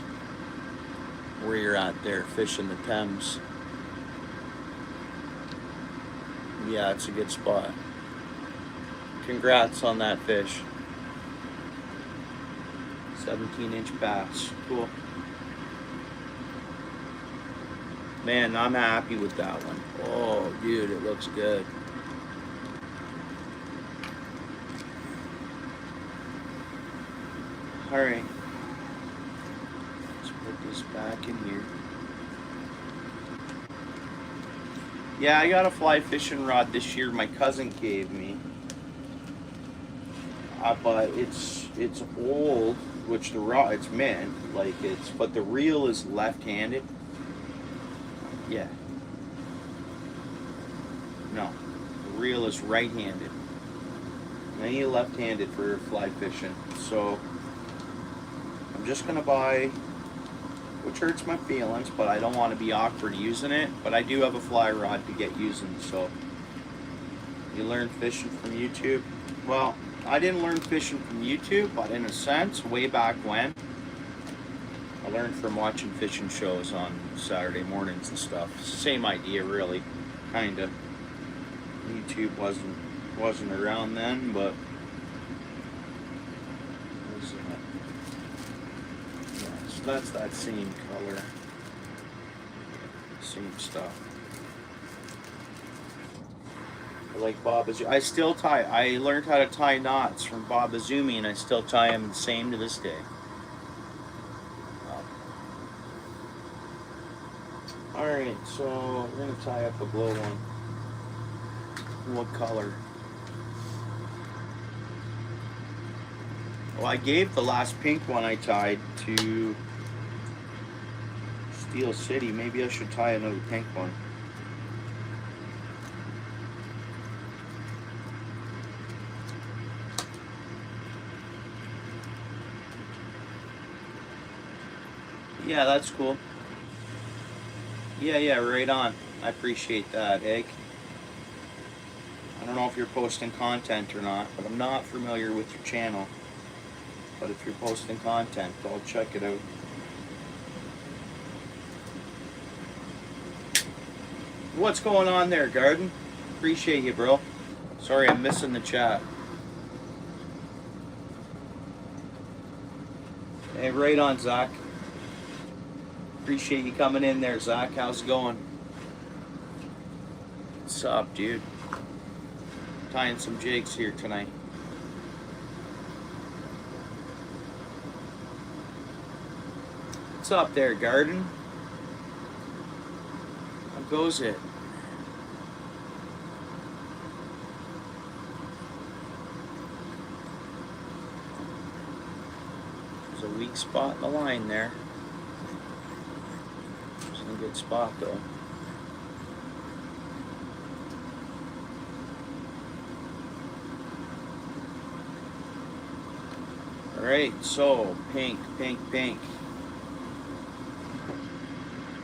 Where you're at there fishing the Thames. Yeah, it's a good spot. Congrats on that fish. 17-inch bass. Cool. Man, I'm happy with that one. Oh, dude, it looks good. All right. Let's put this back in here. Yeah, I got a fly fishing rod this year my cousin gave me. But it's old, which the rod, it's mint, like it's, but the reel is left-handed. Yeah. No, the reel is right-handed. I need left-handed for fly fishing, so I'm just gonna buy, which hurts my feelings, but I don't want to be awkward using it. But I do have a fly rod to get using, so you learn fishing from YouTube. Well, I didn't learn fishing from YouTube, but in a sense, way back when, I learned from watching fishing shows on Saturday mornings and stuff. Same idea, really, kinda. YouTube wasn't around then, but yeah, so that's that same color, same stuff. I like Bob Azumi. I still tie. I learned how to tie knots from Bob Azumi, and I still tie them the same to this day. Alright, so we're going to tie up a glow one. What color? Well, I gave the last pink one I tied to Steel City. Maybe I should tie another pink one. Yeah, that's cool. Yeah, right on. I appreciate that, Egg. I don't know if you're posting content or not, but I'm not familiar with your channel. But if you're posting content, I'll check it out. What's going on there, Garden? Appreciate you, bro. Sorry, I'm missing the chat. Hey, right on, Zach. Appreciate you coming in there, Zach. How's it going? What's up, dude? Tying some jigs here tonight. What's What's up there, Garden? How goes it? There's a weak spot in the line there. It's in a good spot though. Alright, so pink, pink, pink.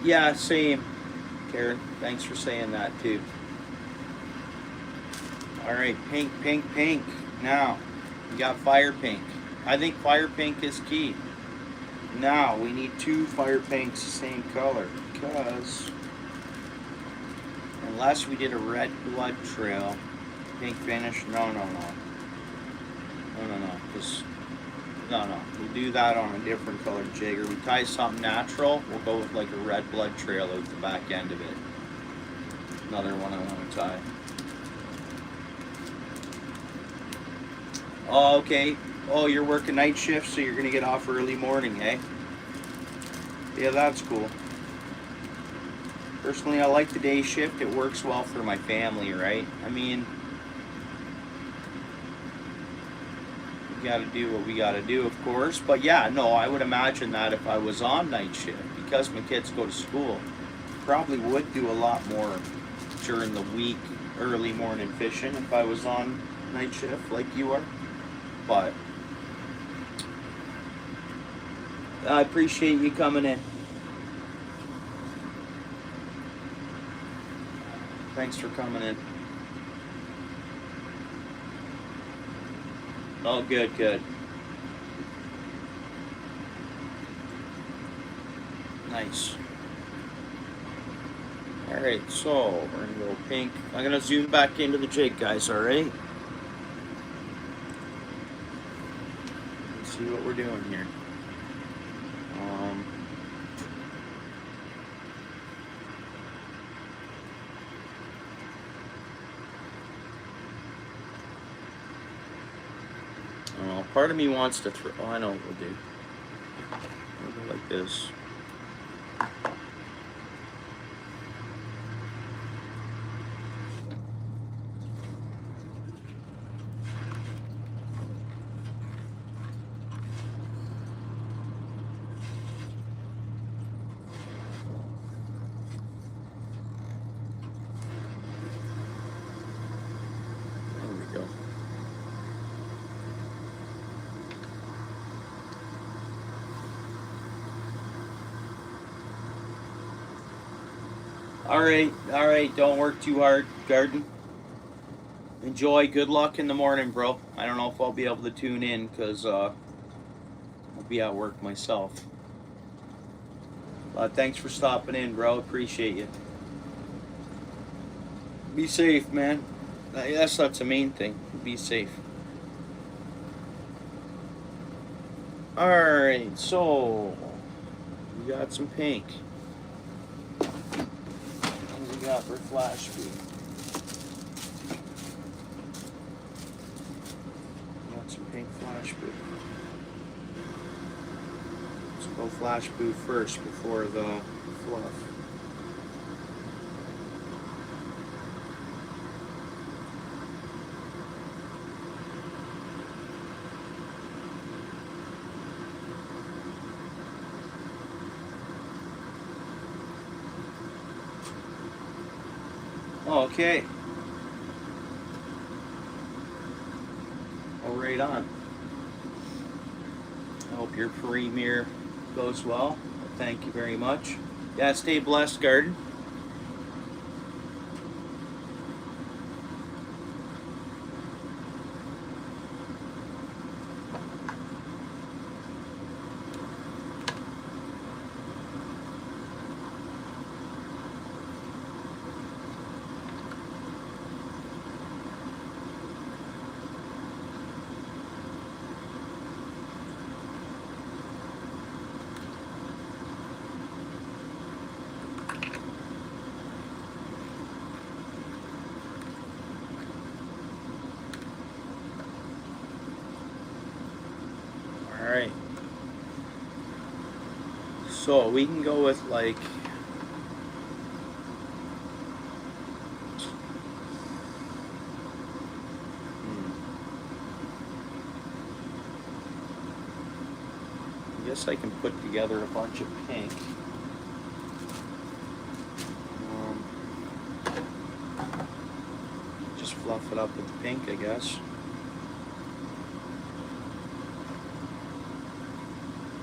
Yeah, same, Karen. Thanks for saying that too. Alright, pink, pink, pink. Now, we got fire pink. I think fire pink is key. Now, we need 2 fire pinks the same color, because unless we did a red blood trail, pink finish, no. No, we do that on a different colored jig, or we tie something natural, we'll go with like a red blood trail out the back end of it. Another one I want to tie. Oh, okay. Oh, you're working night shift, so you're going to get off early morning, eh? Yeah, that's cool. Personally, I like the day shift. It works well for my family, right? I mean, we gotta do what we gotta do, of course. But yeah, no, I would imagine that if I was on night shift, because my kids go to school, probably would do a lot more during the week, early morning fishing if I was on night shift like you are. But I appreciate you coming in. Thanks for coming in. Oh, good, good. Nice. Alright, so we're gonna go pink. I'm gonna zoom back into the jig, guys, alright? Let's see what we're doing here. Part of me wants to throw. Oh, I know what we'll do. We'll go like this. There we go. All right, don't work too hard, Garden. Enjoy, good luck in the morning, bro. I don't know if I'll be able to tune in, because I'll be at work myself. Thanks for stopping in, bro, appreciate you. Be safe, man. That's the main thing, be safe. Alright, so we got some pink. What we got for flash speed? Got some pink flash boot. Let's go flash boot first before the fluff. Okay. Oh, right on. I hope your premiere goes well. Thank you very much. Yeah, stay blessed, Garden. So we can go with like, I guess I can put together a bunch of pink. Just fluff it up with the pink, I guess.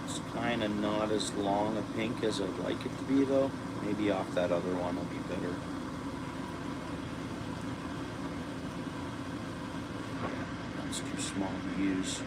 It's kind of not as long a pink as I'd like it to be though. Maybe off that other one will be better. That's too small to use.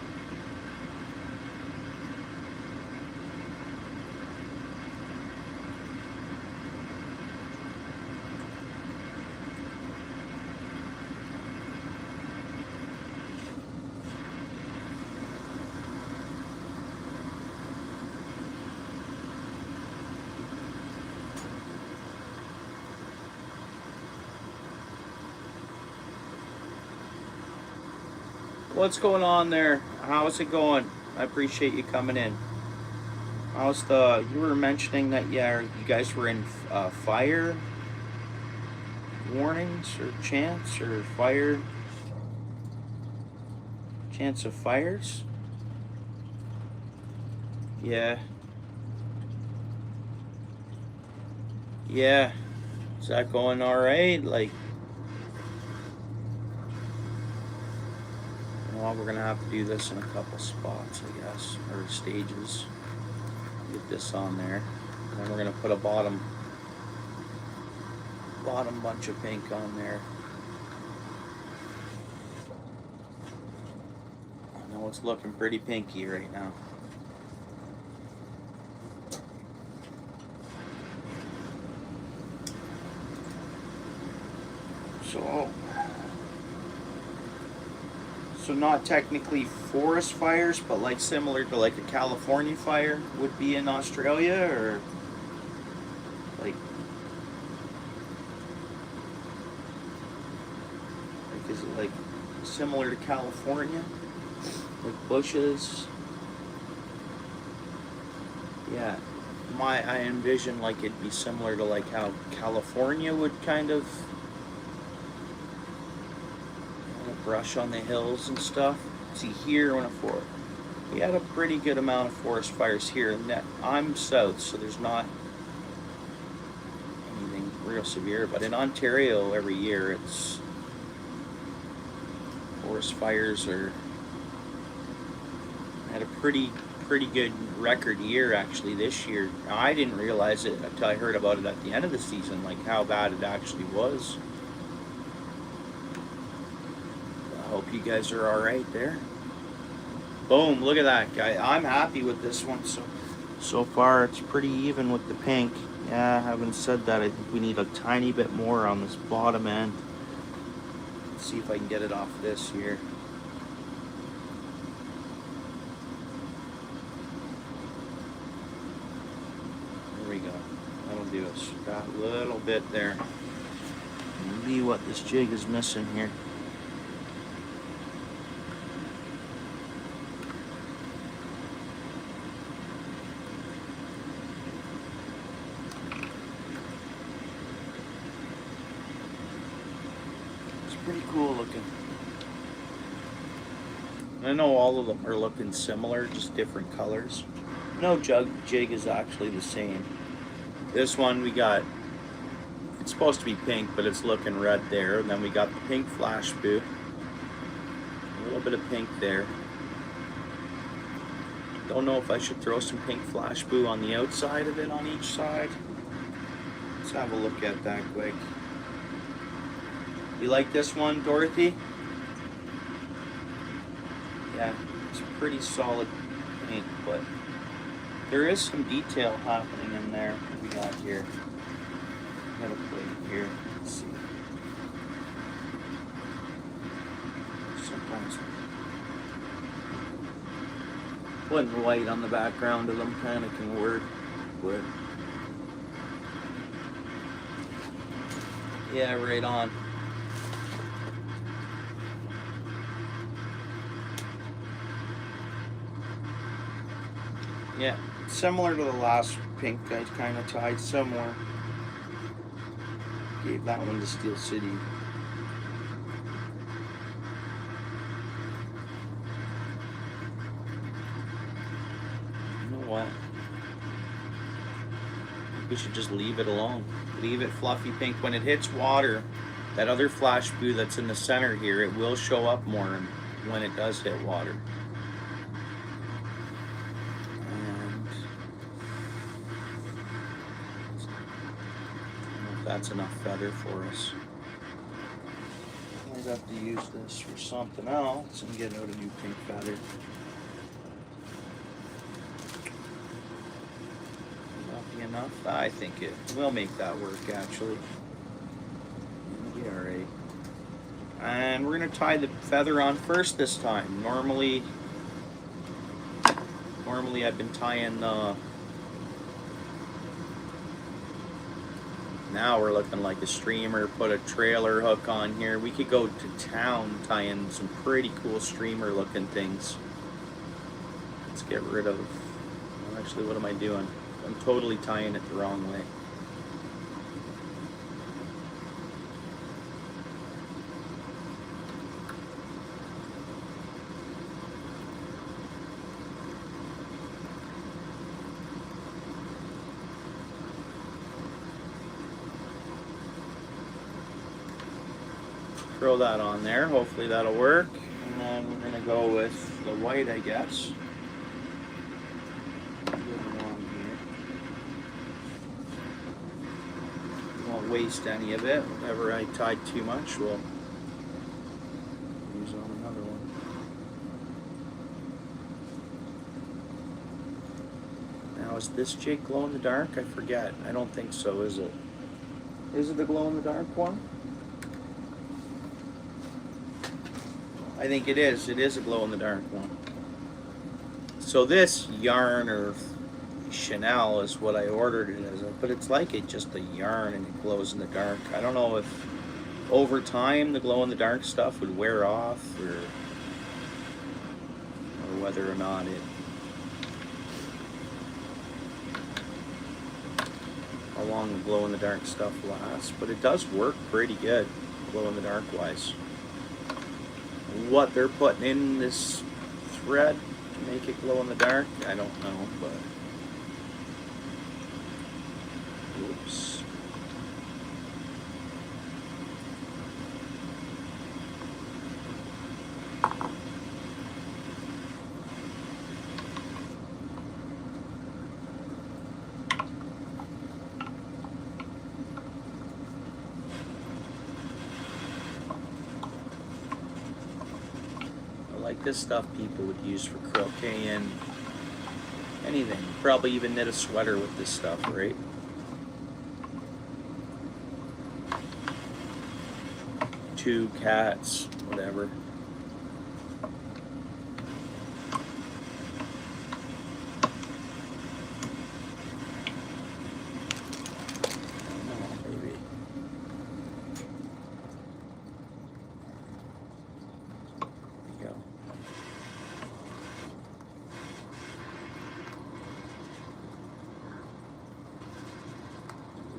What's going on there? How's it going? I appreciate you coming in. How's the? You were mentioning that you guys were in fire warnings or chance or fire chance of fires. Yeah. Yeah. Is that going all right? Like. Well, we're gonna have to do this in a couple spots, I guess, or stages. Get this on there, and then we're gonna put a bottom bunch of pink on there. I know it's looking pretty pinky right now. So not technically forest fires, but like similar to like a California fire would be in Australia, or like is it like similar to California, like bushes? Yeah, I envision like it'd be similar to like how California would kind of brush on the hills and stuff. See here, we had a pretty good amount of forest fires here, and that I'm south, so there's not anything real severe. But in Ontario, every year it's forest fires had a pretty good record year actually this year. Now, I didn't realize it until I heard about it at the end of the season, like how bad it actually was. Hope you guys are all right there. Boom, look at that guy. I'm happy with this one. So far it's pretty even with the pink. Yeah, having said that, I think we need a tiny bit more on this bottom end. Let's see if I can get it off this here. There we go. That'll do us. Got a little bit there. Maybe what this jig is missing here. Pretty cool looking. I know all of them are looking similar, just different colors. No jig is actually the same. This one we got, it's supposed to be pink, but it's looking red there. And then we got the pink flash boo. A little bit of pink there. Don't know if I should throw some pink flash boo on the outside of it on each side. Let's have a look at that quick. You like this one, Dorothy? Yeah, it's pretty solid paint, but there is some detail happening in there. What we got here? Got a plate here. Let's see. Sometimes putting white on the background of them kind of can work, but yeah, right on. Yeah, similar to the last pink I kind of tied similar. Gave that one to Steel City. You know what? We should just leave it alone. Leave it fluffy pink. When it hits water, that other flash blue that's in the center here, it will show up more when it does hit water. And I don't know if that's enough feather for us. I'd have to use this for something else and get out a new pink feather. Will that be enough? I think it will make that work actually. It'll be alright. And we're going to tie the feather on first this time. Normally I've been tying now we're looking like a streamer, put a trailer hook on here. We could go to town tying some pretty cool streamer looking things. Let's get rid of, well, actually what am I doing? I'm totally tying it the wrong way. Throw that on there, hopefully that'll work. And then we're gonna go with the white, I guess. Won't waste any of it. Whenever I tied too much, we'll use on another one. Now is this jig glow in the dark? I forget. I don't think so, is it? Is it the glow in the dark one? I think it is. It is a glow in the dark one. So this yarn or Chanel is what I ordered it as, but it's like it's just a yarn and it glows in the dark. I don't know if over time the glow in the dark stuff would wear off or whether or not how long the glow in the dark stuff lasts, but it does work pretty good glow in the dark wise. What they're putting in this thread to make it glow in the dark, I don't know, but oops. Like this stuff people would use for croquet and anything. Probably even knit a sweater with this stuff, right? Two cats, whatever.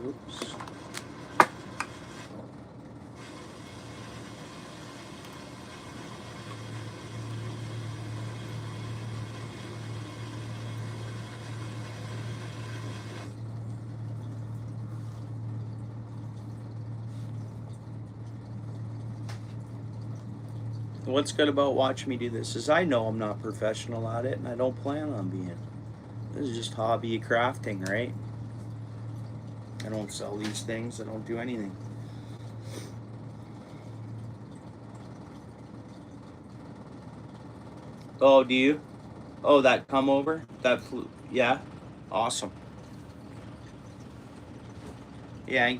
Oops. What's good about watching me do this is I know I'm not professional at it and I don't plan on being. This is just hobby crafting, right? I don't sell these things. I don't do anything. Oh, do you? Oh, that come over? That flew? Yeah? Awesome. Yeah, and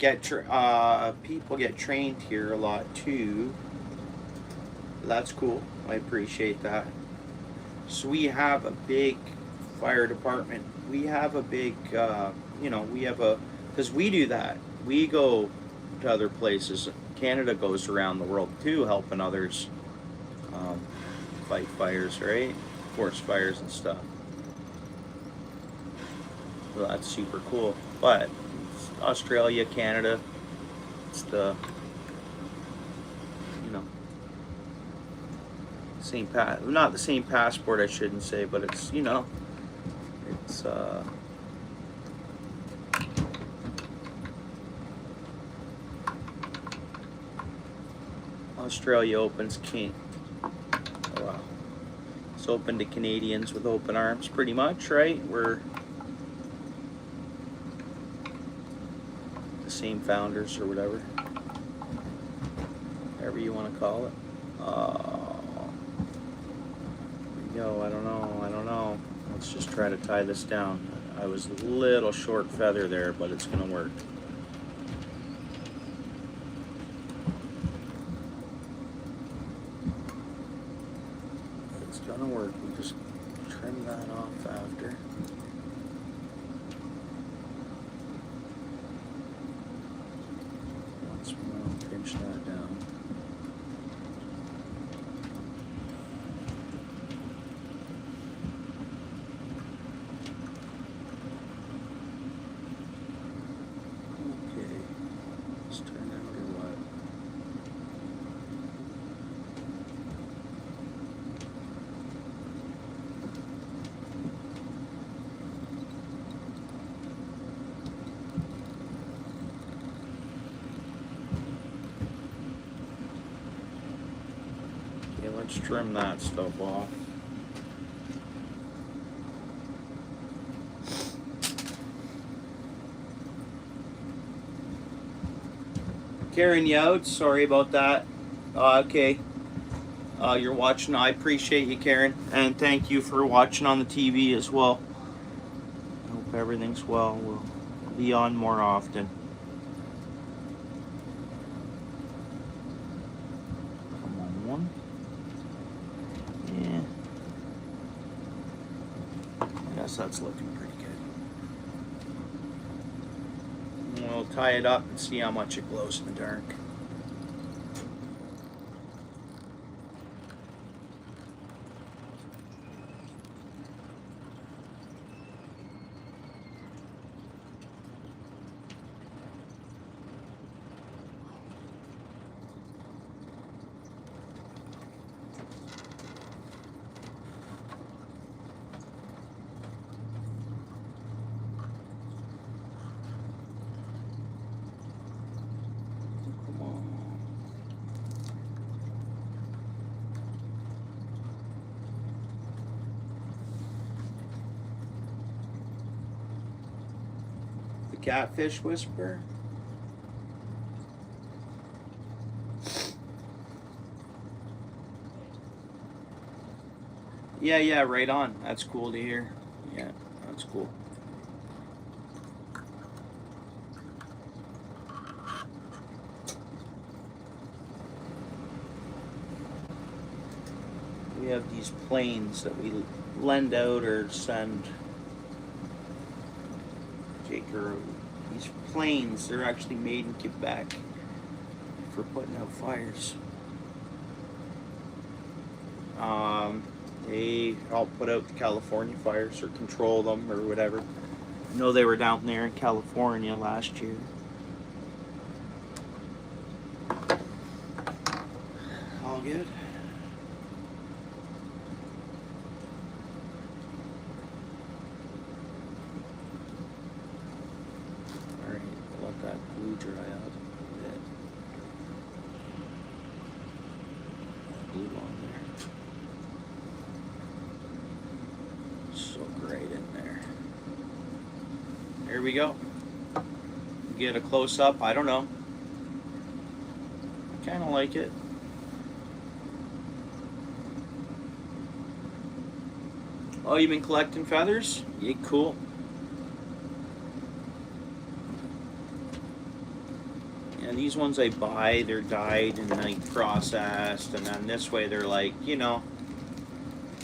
people get trained here a lot too. That's cool. I appreciate that. So we have a big fire department. We have a big, we have a, because we do that. We go to other places. Canada goes around the world too, helping others fight fires, right? Forest fires and stuff. So that's super cool. But it's Australia, Canada, it's the, you know, same not the same passport, I shouldn't say, but it's, you know, it's Australia opens King. Oh, wow. It's open to Canadians with open arms, pretty much, right? We're the same founders or whatever you want to call it. Yo, I don't know. Let's just try to tie this down. I was a little short feather there, but it's gonna work. It's gonna work. We just trim that off after. Once more, pinch that down. Let's trim that stuff off. Karen, you out? Sorry about that. Okay. You're watching. I appreciate you, Karen. And thank you for watching on the TV as well. I hope everything's well. We'll be on more often. That's looking pretty good. We'll tie it up and see how much it glows in the dark. Catfish Whisperer. Yeah, right on. That's cool to hear. Yeah, that's cool. We have these planes that we lend out or send. These planes, they're actually made in Quebec for putting out fires. They help put out the California fires or control them or whatever. I know they were down there in California last year. All good. Dry out a bit. Glue on there. So great in there. There we go. Get a close up. I don't know. Kind of like it. Oh, you've been collecting feathers? Yeah, cool. These ones I buy, they're dyed and like processed, and then this way they're like, you know,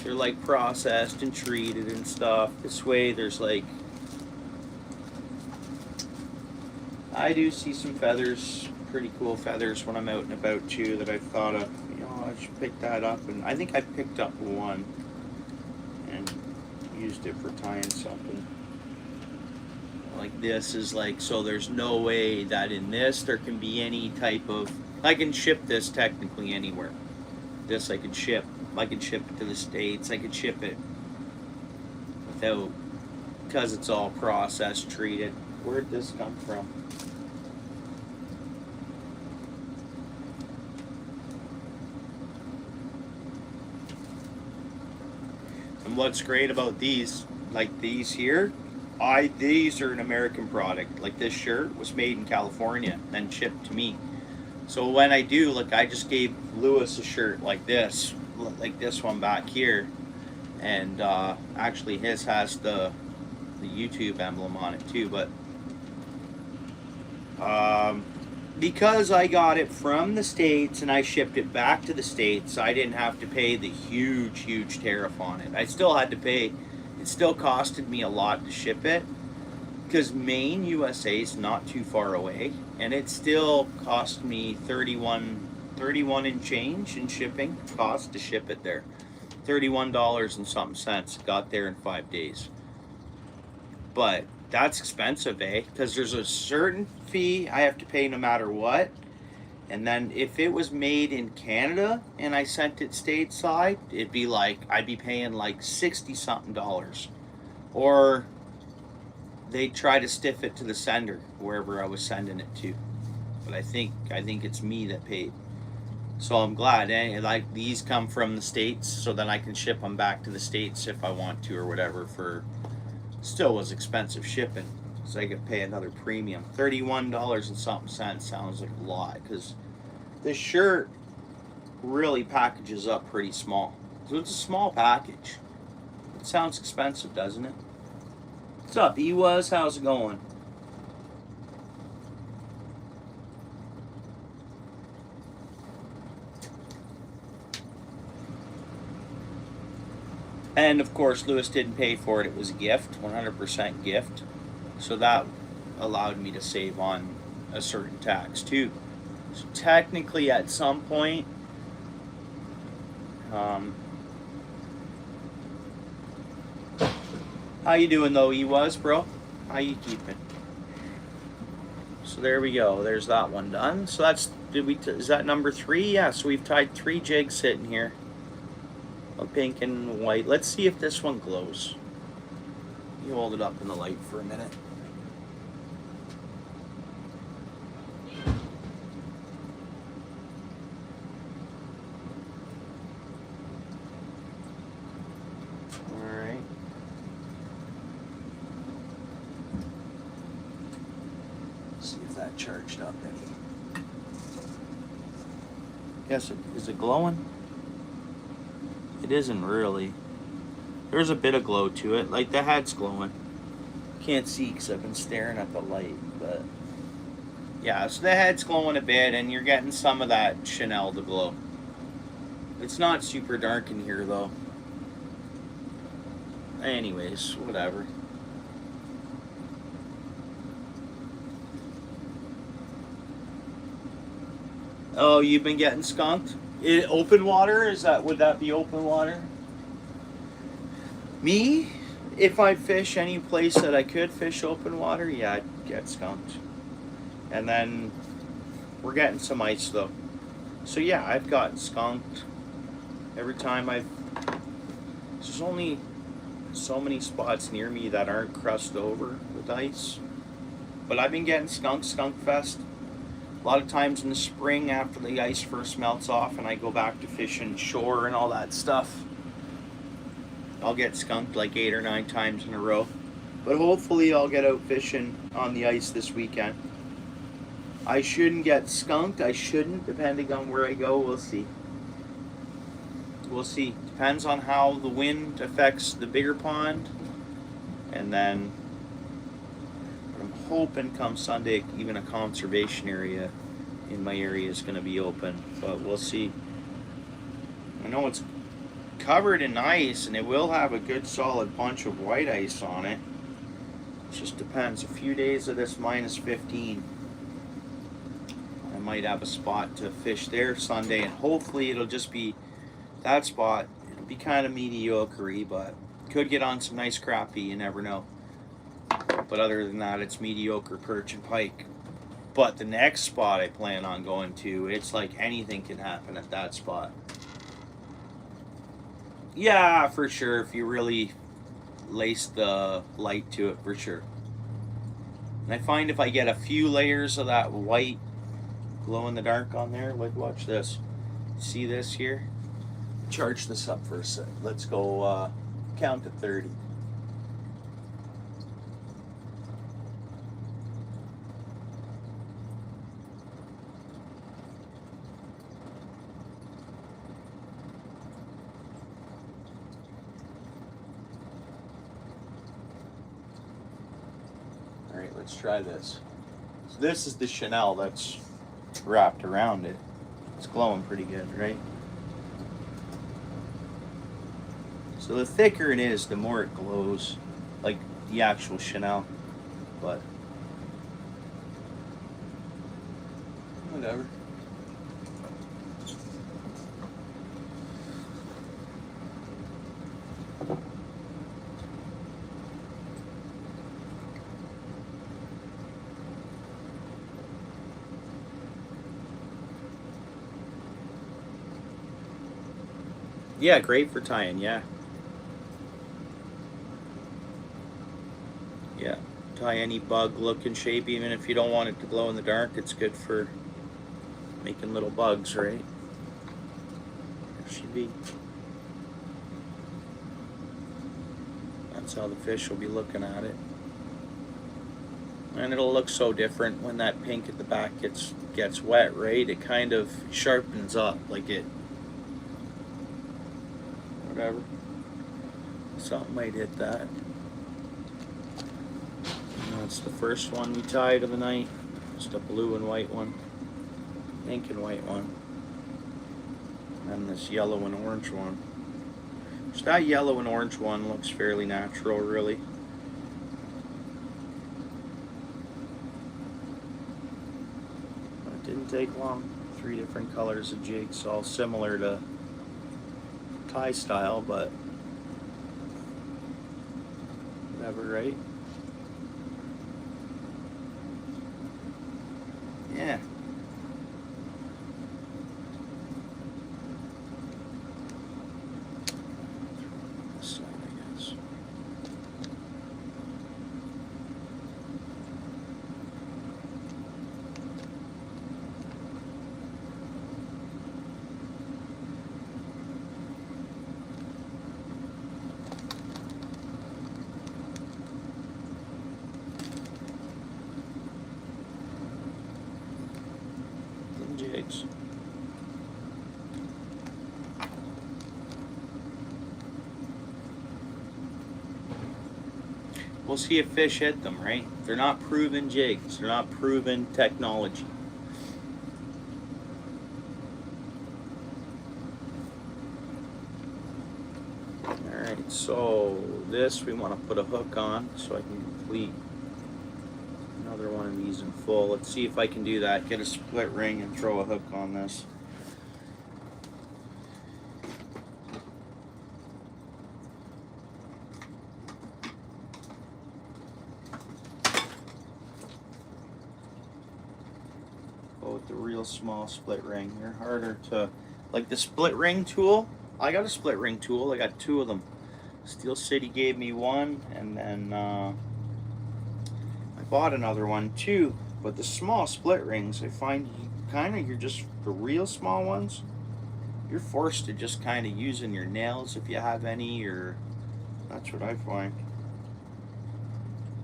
they're like processed and treated and stuff. This way there's like, I do see some feathers, pretty cool feathers when I'm out and about too, that I thought of, you know, I should pick that up. And I think I picked up one and used it for tying something. Like this is like, so there's no way that in this there can be any type of, I can ship this technically anywhere. This I could ship it to the States. I could ship it without, because it's all processed, treated. Where'd this come from? And what's great about these, like these here, these are an American product. Like this shirt was made in California and shipped to me. So when I do, like I just gave Lewis a shirt like this one back here, and actually his has the YouTube emblem on it too. But because I got it from the States and I shipped it back to the States, I didn't have to pay the huge tariff on it. I still had to pay. It still costed me a lot to ship it, because Maine, USA is not too far away, and it still cost me 31 and change in shipping cost to ship it there. $31 and something cents. Got there in 5 days. But that's expensive, eh? Because there's a certain fee I have to pay no matter what. And then if it was made in Canada and I sent it stateside, it'd be like, I'd be paying like 60 something dollars. Or they try to stiff it to the sender, wherever I was sending it to. But I think it's me that paid. So I'm glad, eh? Like these come from the States, so then I can ship them back to the States if I want to or whatever. For still was expensive shipping, so I could pay another premium. $31 and something cents sounds like a lot, because this shirt really packages up pretty small. So it's a small package. It sounds expensive, doesn't it? What's up, Ewas? How's it going? And of course, Lewis didn't pay for it. It was a gift, 100% gift. So that allowed me to save on a certain tax too. So technically, at some point, how you doing though, Ewas, bro? How you keeping? So there we go. There's that one done. So that's, is that number 3? Yeah. So we've tied 3 jigs sitting here. A pink and white. Let's see if this one glows. You hold it up in the light for a minute. Alright. See if that charged up any. Yes, is it glowing? It isn't really. There's a bit of glow to it. Like the head's glowing. Can't see because I've been staring at the light. But yeah, so the head's glowing a bit, and you're getting some of that Chanel to glow. It's not super dark in here though. Anyways, whatever. Oh, you've been getting skunked? Open water? Would that be open water? Me, if I fish any place that I could fish open water, yeah, I'd get skunked. And then we're getting some ice though. So yeah, I've gotten skunked every time there's only so many spots near me that aren't crusted over with ice. But I've been getting skunk fest. A lot of times in the spring after the ice first melts off and I go back to fishing shore and all that stuff, I'll get skunked like 8 or 9 times in a row. But hopefully I'll get out fishing on the ice this weekend. I shouldn't get skunked. I shouldn't, depending on where I go. We'll see. We'll see. Depends on how the wind affects the bigger pond. And then I'm hoping come Sunday, even a conservation area in my area is going to be open. But we'll see. I know it's covered in ice, and it will have a good solid bunch of white ice on it. It just depends. A few days of this minus 15. I might have a spot to fish there Sunday, and hopefully it'll just be that spot. It'll be kind of mediocre, but could get on some nice crappie. You never know. But other than that, it's mediocre perch and pike. But the next spot I plan on going to, it's like anything can happen at that spot. Yeah, for sure, if you really lace the light to it, for sure. And I find if I get a few layers of that white glow in the dark on there, like watch this. See this here? Charge this up for a sec. Let's go count to 30. All right, let's try this. So this is the Chanel that's wrapped around it. It's glowing pretty good, right? So the thicker it is, the more it glows, like the actual Chanel. But whatever. Yeah, great for tying, yeah. Yeah, tie any bug look and shape, even if you don't want it to glow in the dark. It's good for making little bugs, right? There she be. That's how the fish will be looking at it. And it'll look so different when that pink at the back gets wet, right? It kind of sharpens up, like it, whatever. Something might hit that. That's the first one we tied of the night. Just a blue and white one. Pink and white one. And this yellow and orange one. So that yellow and orange one looks fairly natural, really. It didn't take long. 3 different colors of jigs, all similar to tie style, but whatever, right? Yeah. This side, I guess. Jigs. We'll see if fish hit them, right? They're not proven jigs. They're not proven technology. Alright, so this we want to put a hook on so I can complete another one of these in full. Let's see if I can do that. Get a split ring and throw a hook on this. Go with the real small split ring. They're harder to, like the split ring tool. I got a split ring tool. I got 2 of them. Steel City gave me one, and then bought another one too, but the small split rings, I find you're just, the real small ones, you're forced to just kind of using your nails if you have any, or that's what I find.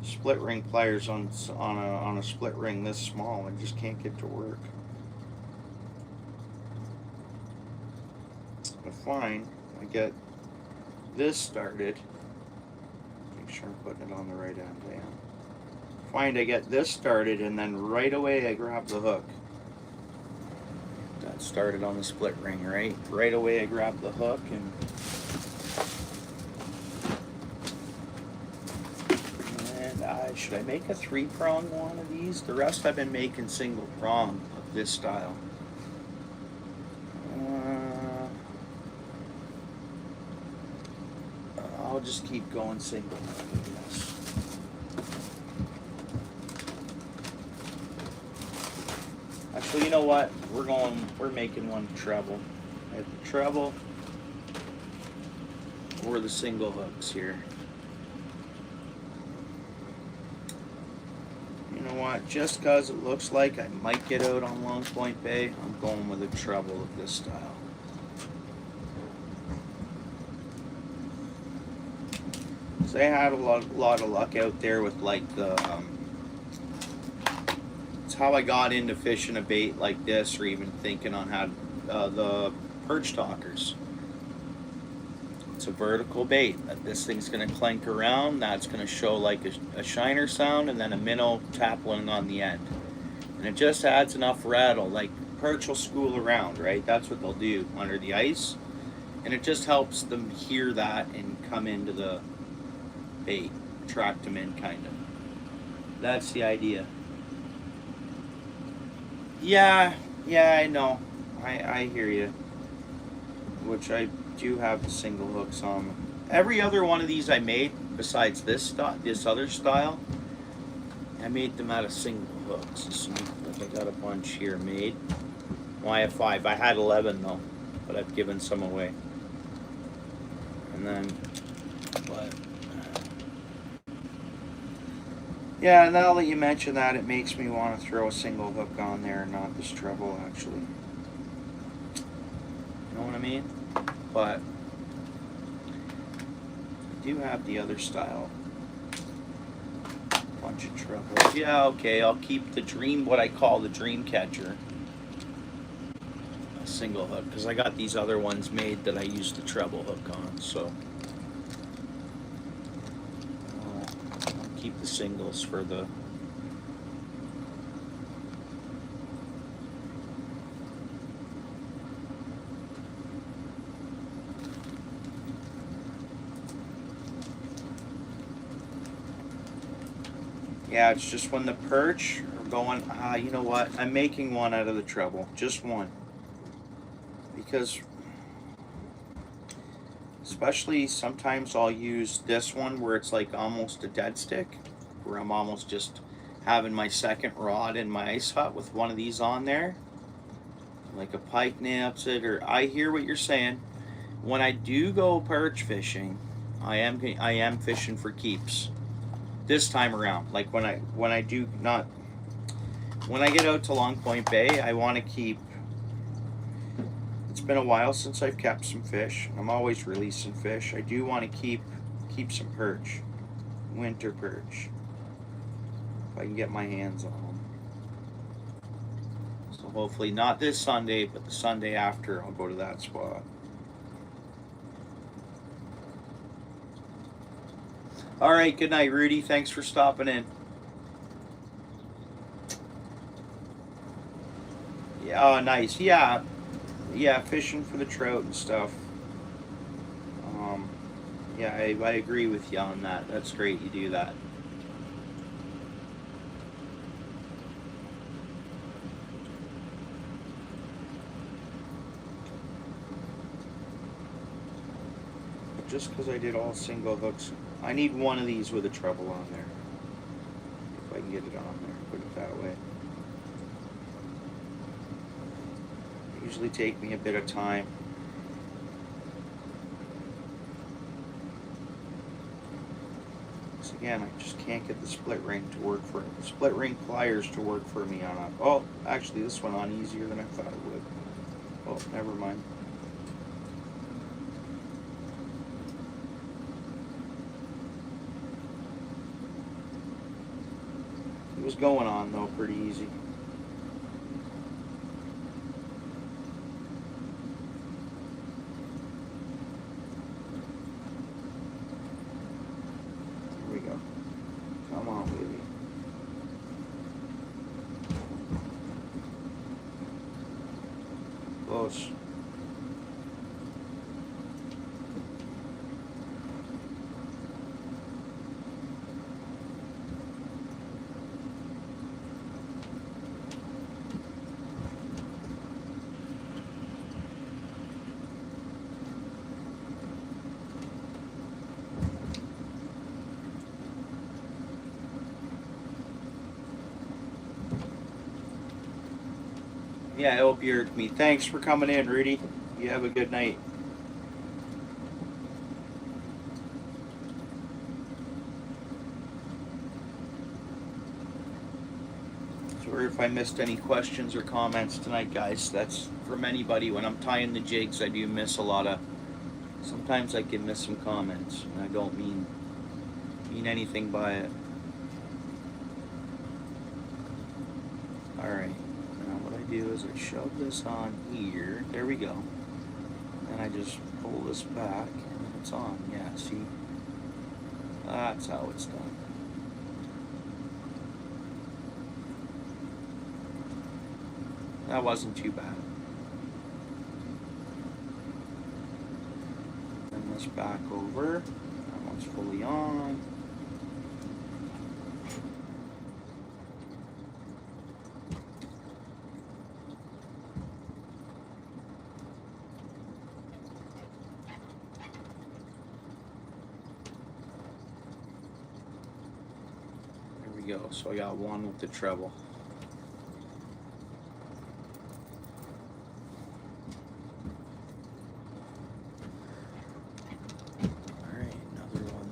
Split ring pliers on a split ring this small, I just can't get to work. But fine, I get this started. Make sure I'm putting it on the right end. Yeah. Find I get this started, and then right away I grab the hook. That started on the split ring, right? Right away I grab the hook and should I make a 3-prong one of these? The rest I've been making single prong of this style. I'll just keep going single. So you know what? We're making one treble. I have the treble or the single hooks here. You know what? Just because it looks like I might get out on Long Point Bay, I'm going with a treble of this style. So I had a lot of luck out there with like the. It's how I got into fishing a bait like this, or even thinking on how the perch talkers. It's a vertical bait. This thing's going to clank around. That's going to show like a shiner sound, and then a minnow tapping on the end. And it just adds enough rattle. Like perch will school around, right? That's what they'll do under the ice, and it just helps them hear that and come into the bait, attract them in, kind of. That's the idea. Yeah, I know. I hear you. Which I do have the single hooks on them. Every other one of these I made, besides this other style, I made them out of single hooks. So, like I got a bunch here made. Well, I have 5. I had 11 though, but I've given some away. And then, but yeah, now that you mention that, it makes me want to throw a single hook on there, not this treble, actually. You know what I mean? But I do have the other style. Bunch of trebles. Yeah, okay, I'll keep the dream, what I call the dream catcher, a single hook, because I got these other ones made that I used the treble hook on, so I'll keep the singles for the yeah, it's just when the perch are going, you know what, I'm making one out of the treble, just one, because especially sometimes I'll use this one where it's like almost a dead stick, where I'm almost just having my second rod in my ice hut with one of these on there, like a pike naps it, or I hear what you're saying. When I do go perch fishing, I am fishing for keeps this time around. Like when I do not, when I get out to Long Point Bay, I want to keep. It's been a while since I've kept some fish. I'm always releasing fish. I do want to keep some perch, winter perch, if I can get my hands on them. So hopefully not this Sunday, but the Sunday after, I'll go to that spot. All right, good night, Rudy. Thanks for stopping in. Yeah, oh, nice. Yeah, fishing for the trout and stuff. Yeah, I agree with you on that. That's great you do that. Just because I did all single hooks, I need one of these with a treble on there. If I can get it on there, put it that way. Usually take me a bit of time. So again, I just can't get the split ring to work for it. The split ring pliers to work for me on a. Oh, actually, this went on easier than I thought it would. Oh, never mind. It was going on though, pretty easy. Here we go. Come on, baby. Close. Yeah, I hope you heard me. Thanks for coming in, Rudy. You have a good night. Sorry if I missed any questions or comments tonight, guys. That's from anybody. When I'm tying the jigs, I do miss a lot of. Sometimes I can miss some comments, and I don't mean anything by it. All right. Now what I do is I shove this on here. There we go. And I just pull this back, and it's on. Yeah. See. That's how it's done. That wasn't too bad. Turn this back over. That one's fully on. There we go. So I got one with the treble.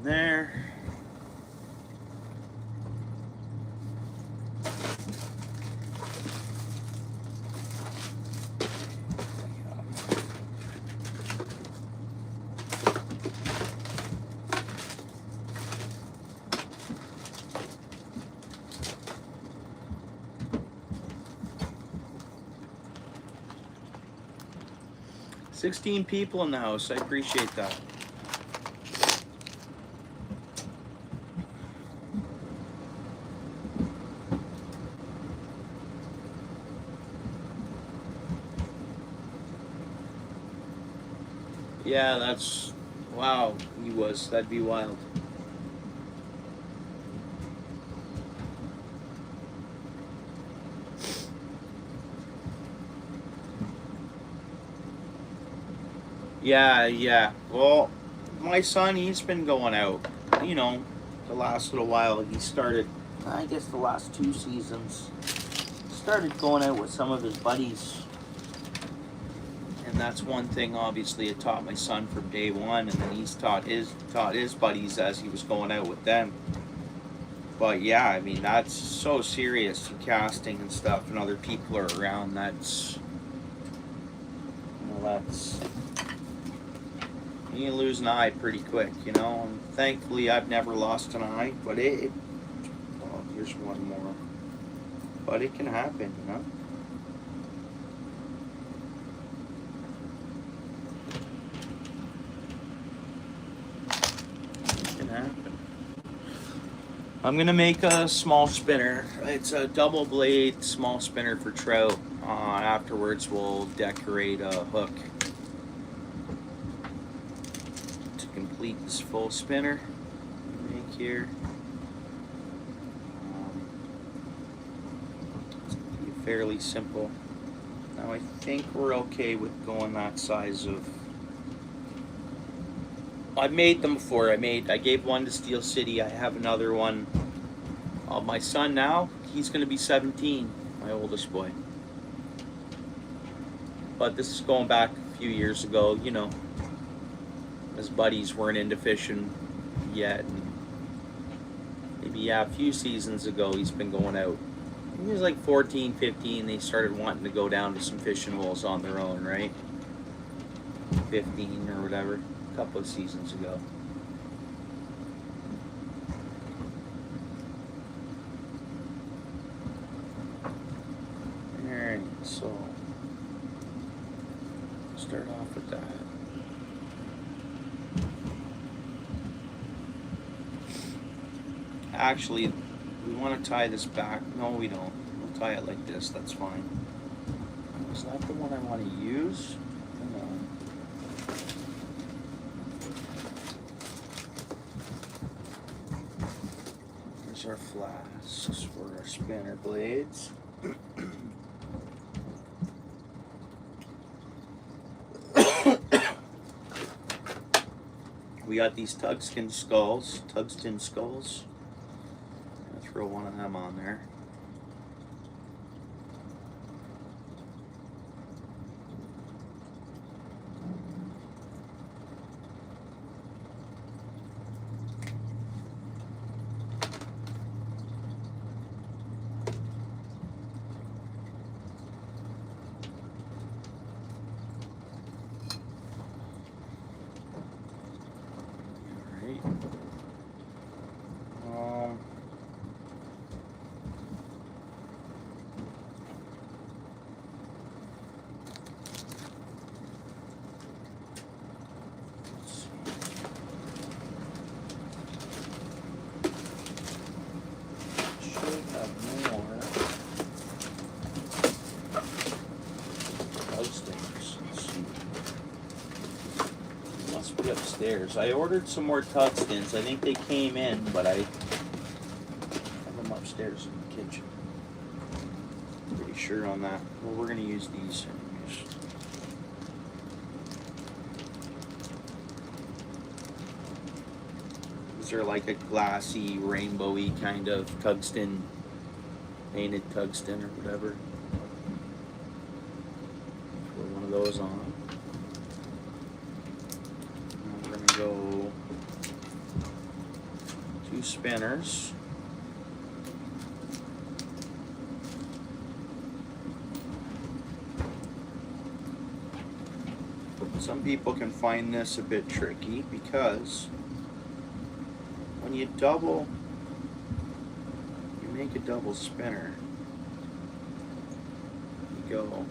There. $16 people in the house. I appreciate that. Yeah, that's, wow, he was, that'd be wild. Yeah, well, my son, he's been going out, you know, the last little while. He started, I guess the last 2 seasons, started going out with some of his buddies. And that's one thing, obviously, it taught my son from day one, and then he's taught his buddies as he was going out with them. But yeah, I mean, that's so serious, casting and stuff, and other people are around. That's, you know, that's, you lose an eye pretty quick, you know. And thankfully, I've never lost an eye, but oh, here's one more. But it can happen, you know. Happen. I'm gonna make a small spinner. It's a double blade small spinner for trout. Afterwards we'll decorate a hook to complete this full spinner. Make here. It's gonna be fairly simple. Now I think we're okay with going that size of. I've made them before. I gave one to Steel City. I have another one. My son now, he's going to be 17, my oldest boy. But this is going back a few years ago, you know. His buddies weren't into fishing yet. And maybe, yeah, a few seasons ago he's been going out. He was like 14, 15. They started wanting to go down to some fishing holes on their own, right? 15 or whatever. Couple of seasons ago. Alright, so start off with that. Actually, we want to tie this back. No, we don't. We'll tie it like this. That's fine. Is that the one I want to use? Our flasks for our spinner blades. We got these tungsten skulls. I'm gonna throw one of them on there. upstairs. I ordered some more tungstens. I think they came in, but I have them upstairs in the kitchen. Pretty sure on that. Well, we're going to use these anyways. These are like a glassy, rainbowy kind of tungsten, painted tungsten or whatever. Put one of those on. And we're going to go 2 spinners. Some people can find this a bit tricky because when you double, you make a double spinner. You go,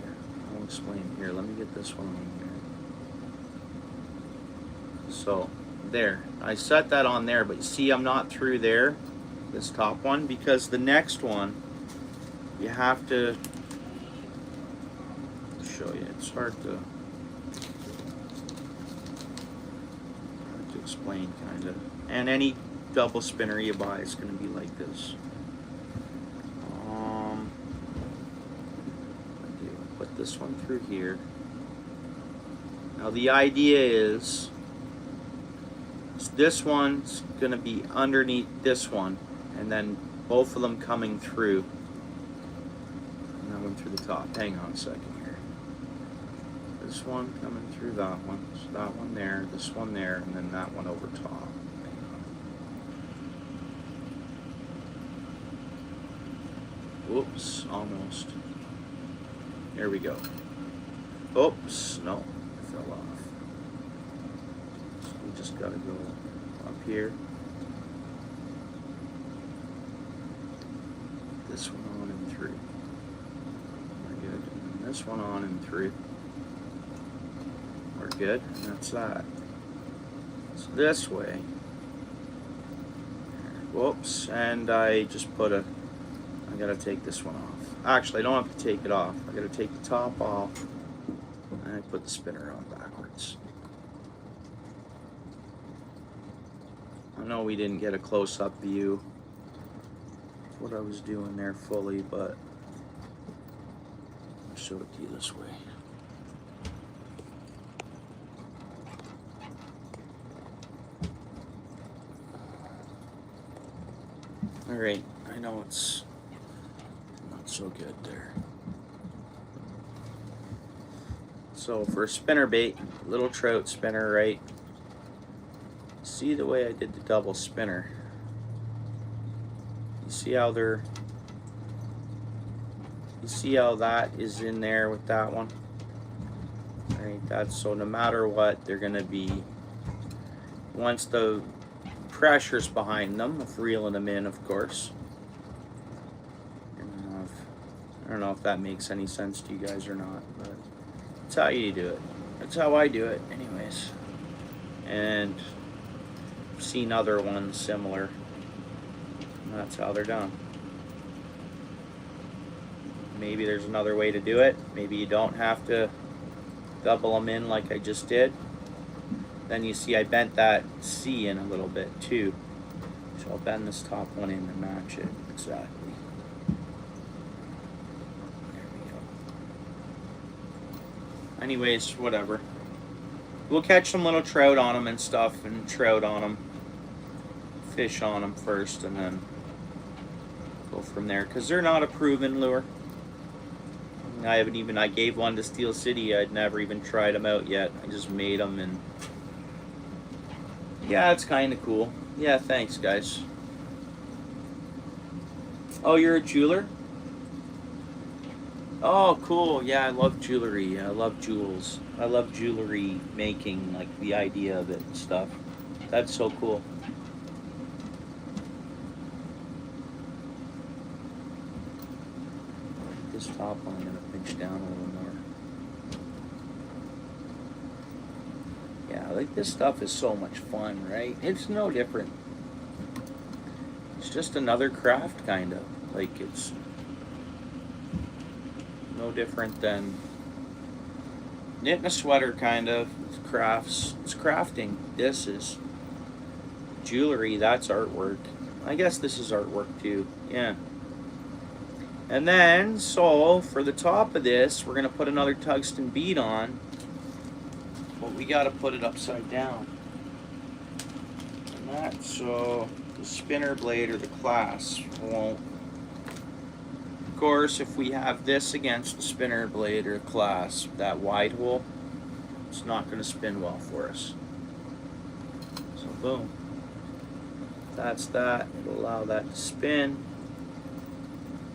here, I'll explain here. Let me get this one on here. So there, I set that on there, but you see I'm not through there, this top one, because the next one you have to show you. It's hard to explain, kind of. And any double spinner you buy is going to be like this. Put this one through here. Now the idea is this one's going to be underneath this one, and then both of them coming through. And that one through the top. Hang on a second. This one coming through that one, so that one there, this one there, and then that one over top. Whoops, almost. There we go. Oops, no, I fell off. So we just gotta go up here. This one on and through. Very good. And this one on and through. We're good, and that's that. So this way. Whoops, and I just put a, I gotta take this one off. Actually, I don't have to take it off. I gotta take the top off, and I put the spinner on backwards. I know we didn't get a close-up view of what I was doing there fully, but I'll show it to you this way. Alright, I know it's not so good there. So for a spinner bait, little trout spinner, right? See the way I did the double spinner? You see how they're, you see how that is in there with that one? Right, that's, so no matter what, they're gonna be, once the pressure's behind them, of reeling them in, of course. I don't know if that makes any sense to you guys or not, but that's how you do it. That's how I do it, anyways. And I've seen other ones similar, and that's how they're done. Maybe there's another way to do it. Maybe you don't have to double them in like I just did. Then you see I bent that C in a little bit too. So I'll bend this top one in to match it exactly. There we go. Anyways, whatever. We'll catch some little trout on them and stuff, and trout on them. Fish on them first, and then go from there. Because they're not a proven lure. I gave one to Steel City. I'd never even tried them out yet. I just made them, and yeah, it's kind of cool. Yeah, thanks, guys. Oh, you're a jeweler? Oh, cool. Yeah, I love jewelry. I love jewels. I love jewelry making, like the idea of it and stuff. That's so cool. This top one I'm going to pinch down a little more. Yeah, like this stuff is so much fun, right? It's no different. It's just another craft, kind of. Like, it's no different than Knitting a sweater, kind of. It's crafting. This is jewelry. That's artwork. I guess this is artwork too. Yeah. And then, so for the top of this, we're gonna put another tungsten bead on, but we gotta put it upside down. And that, so the spinner blade or the clasp won't. Of course, if we have this against the spinner blade or clasp, that wide hole, it's not gonna spin well for us. So boom. That's that. It'll allow that to spin.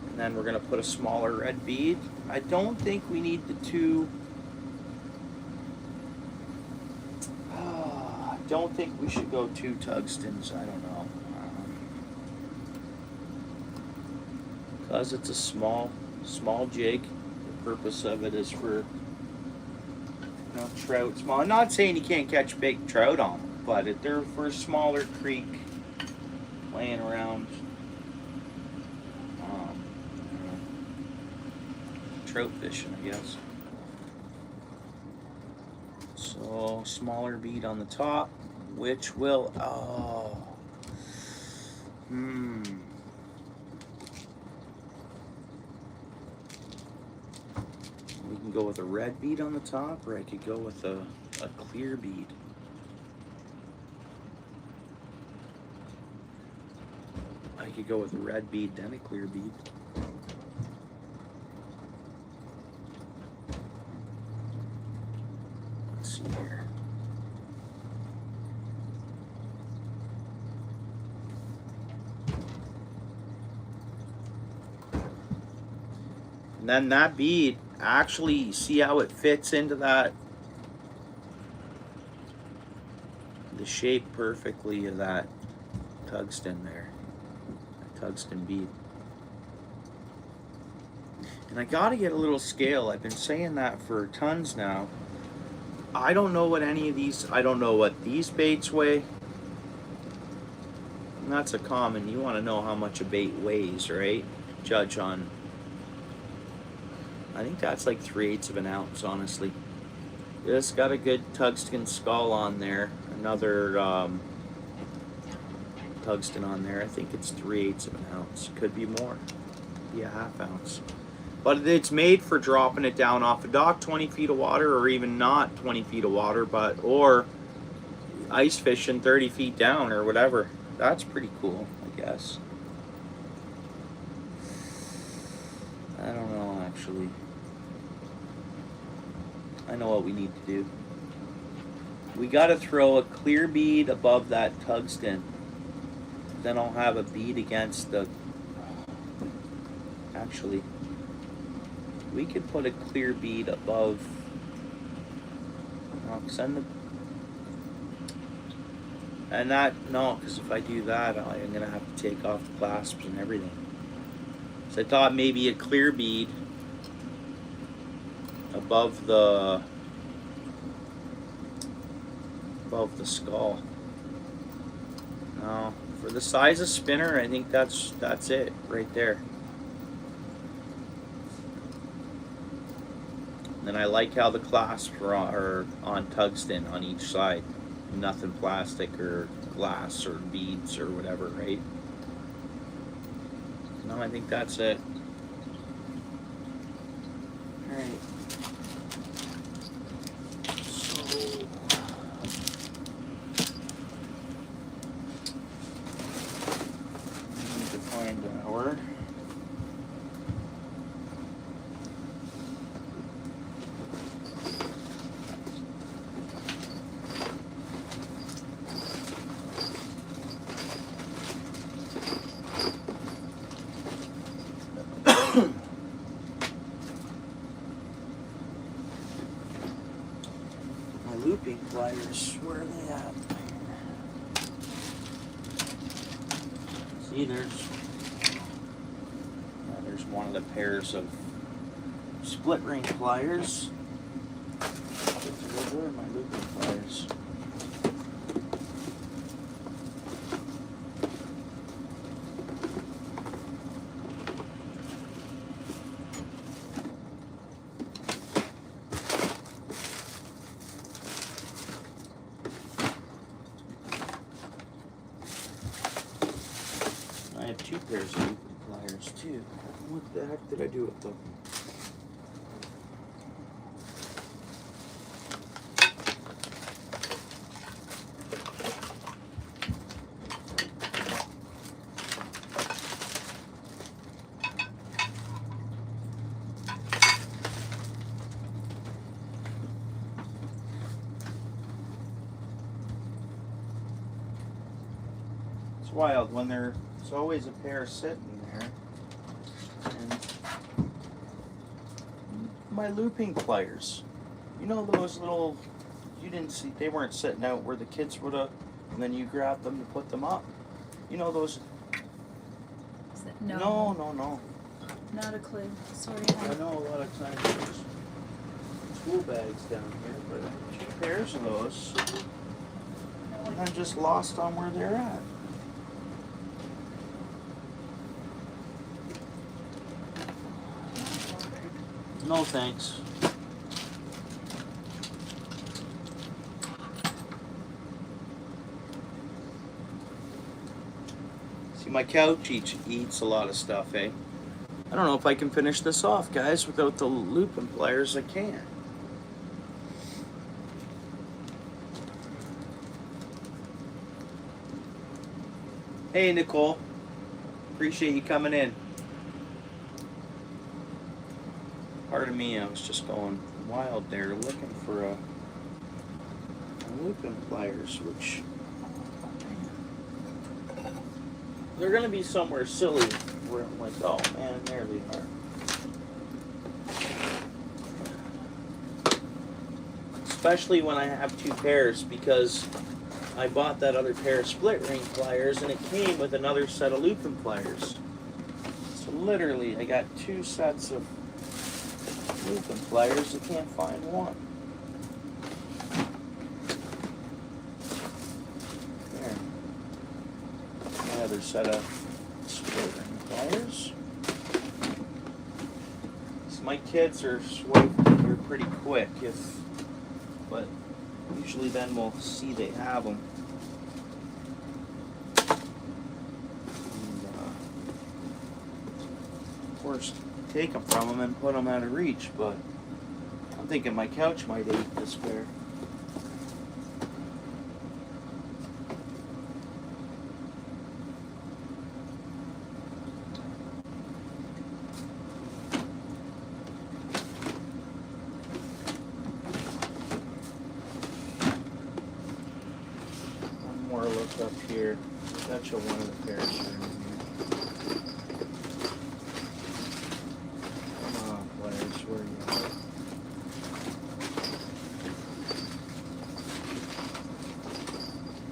And then we're going to put a smaller red bead. I don't think we need the two. I don't think we should go 2 tungstens. I don't know. Because it's a small jig. The purpose of it is for trout. Small. I'm not saying you can't catch big trout on them, but they're for a smaller creek. Laying around trout fishing, I guess. So smaller bead on the top, which will we can go with a red bead on the top, or I could go with a clear bead. I could go with a red bead, then a clear bead. Let's see here. And then that bead, actually, see how it fits into that, the shape perfectly of that tungsten there. Tungsten bead. And I gotta get a little scale. I've been saying that for tons now. I don't know what any of these, I don't know what these baits weigh. And that's a common, you want to know how much a bait weighs, right? Judge on, I think that's like 3/8 of an ounce, honestly. This got a good tungsten skull on there. Another tungsten on there. I think it's 3/8 of an ounce. Could be more. Be a 1/2 ounce. But it's made for dropping it down off a dock, 20 feet of water, or even not 20 feet of water, or ice fishing 30 feet down or whatever. That's pretty cool, I guess. I don't know, actually. I know what we need to do. We gotta throw a clear bead above that tungsten. Then I'll have a bead against the, actually, we could put a clear bead above, and that, no, because if I do that, I'm gonna have to take off the clasps and everything. So I thought maybe a clear bead above the skull. No. For the size of spinner, I think that's it right there. And I like how the clasps are on tungsten on each side. Nothing plastic or glass or beads or whatever, right? No, I think that's it. Alright. So find our my looping pliers. Where are they at? See, there's one of the pairs of split ring pliers. Where are my looping pliers? have 2 pairs of looping pliers too. What the heck did I do with them? It's wild when there's always a pair sitting there. And my looping pliers, you know those little, you didn't see, they weren't sitting out where the kids would have, and then you grabbed them to put them up. You know those. Is it, no. No. Not a clue. Sorry. I know a lot of times there's tool bags down here, but 2 pairs of those, and I'm just lost on where they're at. No thanks. See, my couch eats a lot of stuff, eh? I don't know if I can finish this off, guys, without the looping pliers. I can't. Hey, Nicole. Appreciate you coming in. Pardon me, I was just going wild there looking for a looping pliers, which they're going to be somewhere silly where I'm like, oh man, there they are. Especially when I have 2 pairs, because I bought that other pair of split ring pliers and it came with another set of looping pliers. So literally I got 2 sets of looping pliers. I can't find one. There. Another set of split ring pliers. So my kids are swiped here pretty quick, but usually then we'll see they have them. And, of course, take them from them and put them out of reach, but I'm thinking my couch might eat this pair. One more look up here. That's one of the pairs are in here. Where you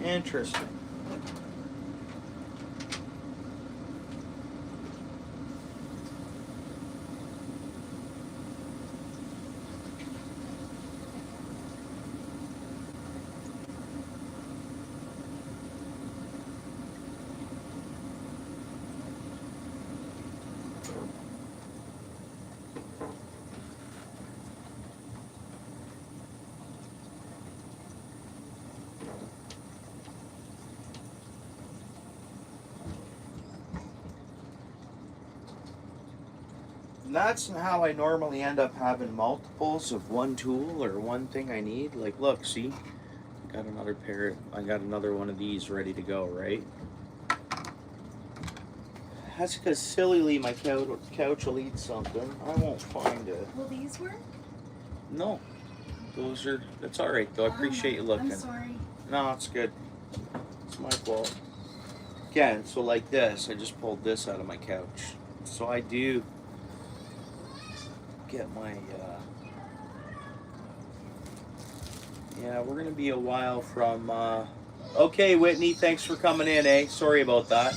are. Interesting. And that's how I normally end up having multiples of one tool or one thing I need. Like, look, see? I got another pair. I got another one of these ready to go, right? That's because sillily my couch will eat something. I won't find it. Will these work? No. Those are, that's all right, though. I appreciate you looking. I'm sorry. No, it's good. It's my fault. Again, so like this, I just pulled this out of my couch. So I do get my, yeah, we're going to be a while from, okay, Whitney, thanks for coming in, eh? Sorry about that.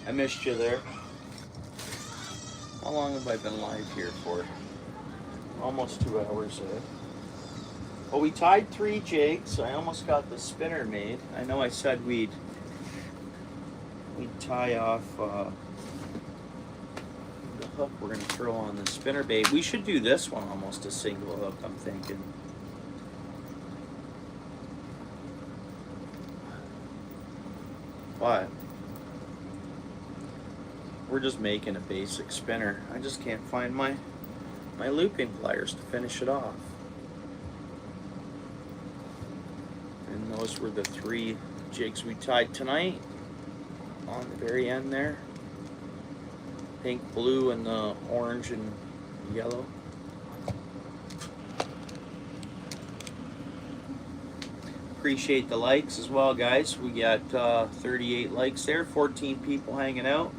I missed you there. How long have I been live here for? Almost 2 hours, eh? Well, we tied 3 jigs. I almost got the spinner made. I know I said we'd tie off the hook we're going to throw on the spinner bait. We should do this one almost a single hook, I'm thinking. What? we're just making a basic spinner. I just can't find my looping pliers to finish it off. And those were the 3 jigs we tied tonight on the very end there. Pink, blue, and the orange and yellow. Appreciate the likes as well, guys. We got 38 likes there, 14 people hanging out.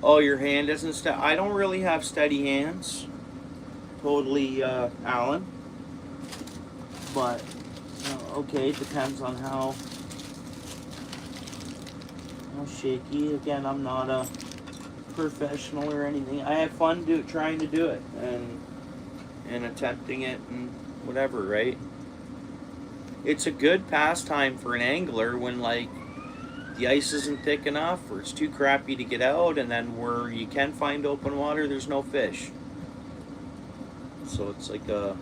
Oh, your hand isn't steady. I don't really have steady hands. Totally, Alan. But, okay, it depends on how shaky. Again, I'm not a professional or anything. I have fun trying to do it and attempting it and whatever, right? It's a good pastime for an angler when, like, the ice isn't thick enough or it's too crappy to get out, and then where you can find open water, there's no fish. So it's like in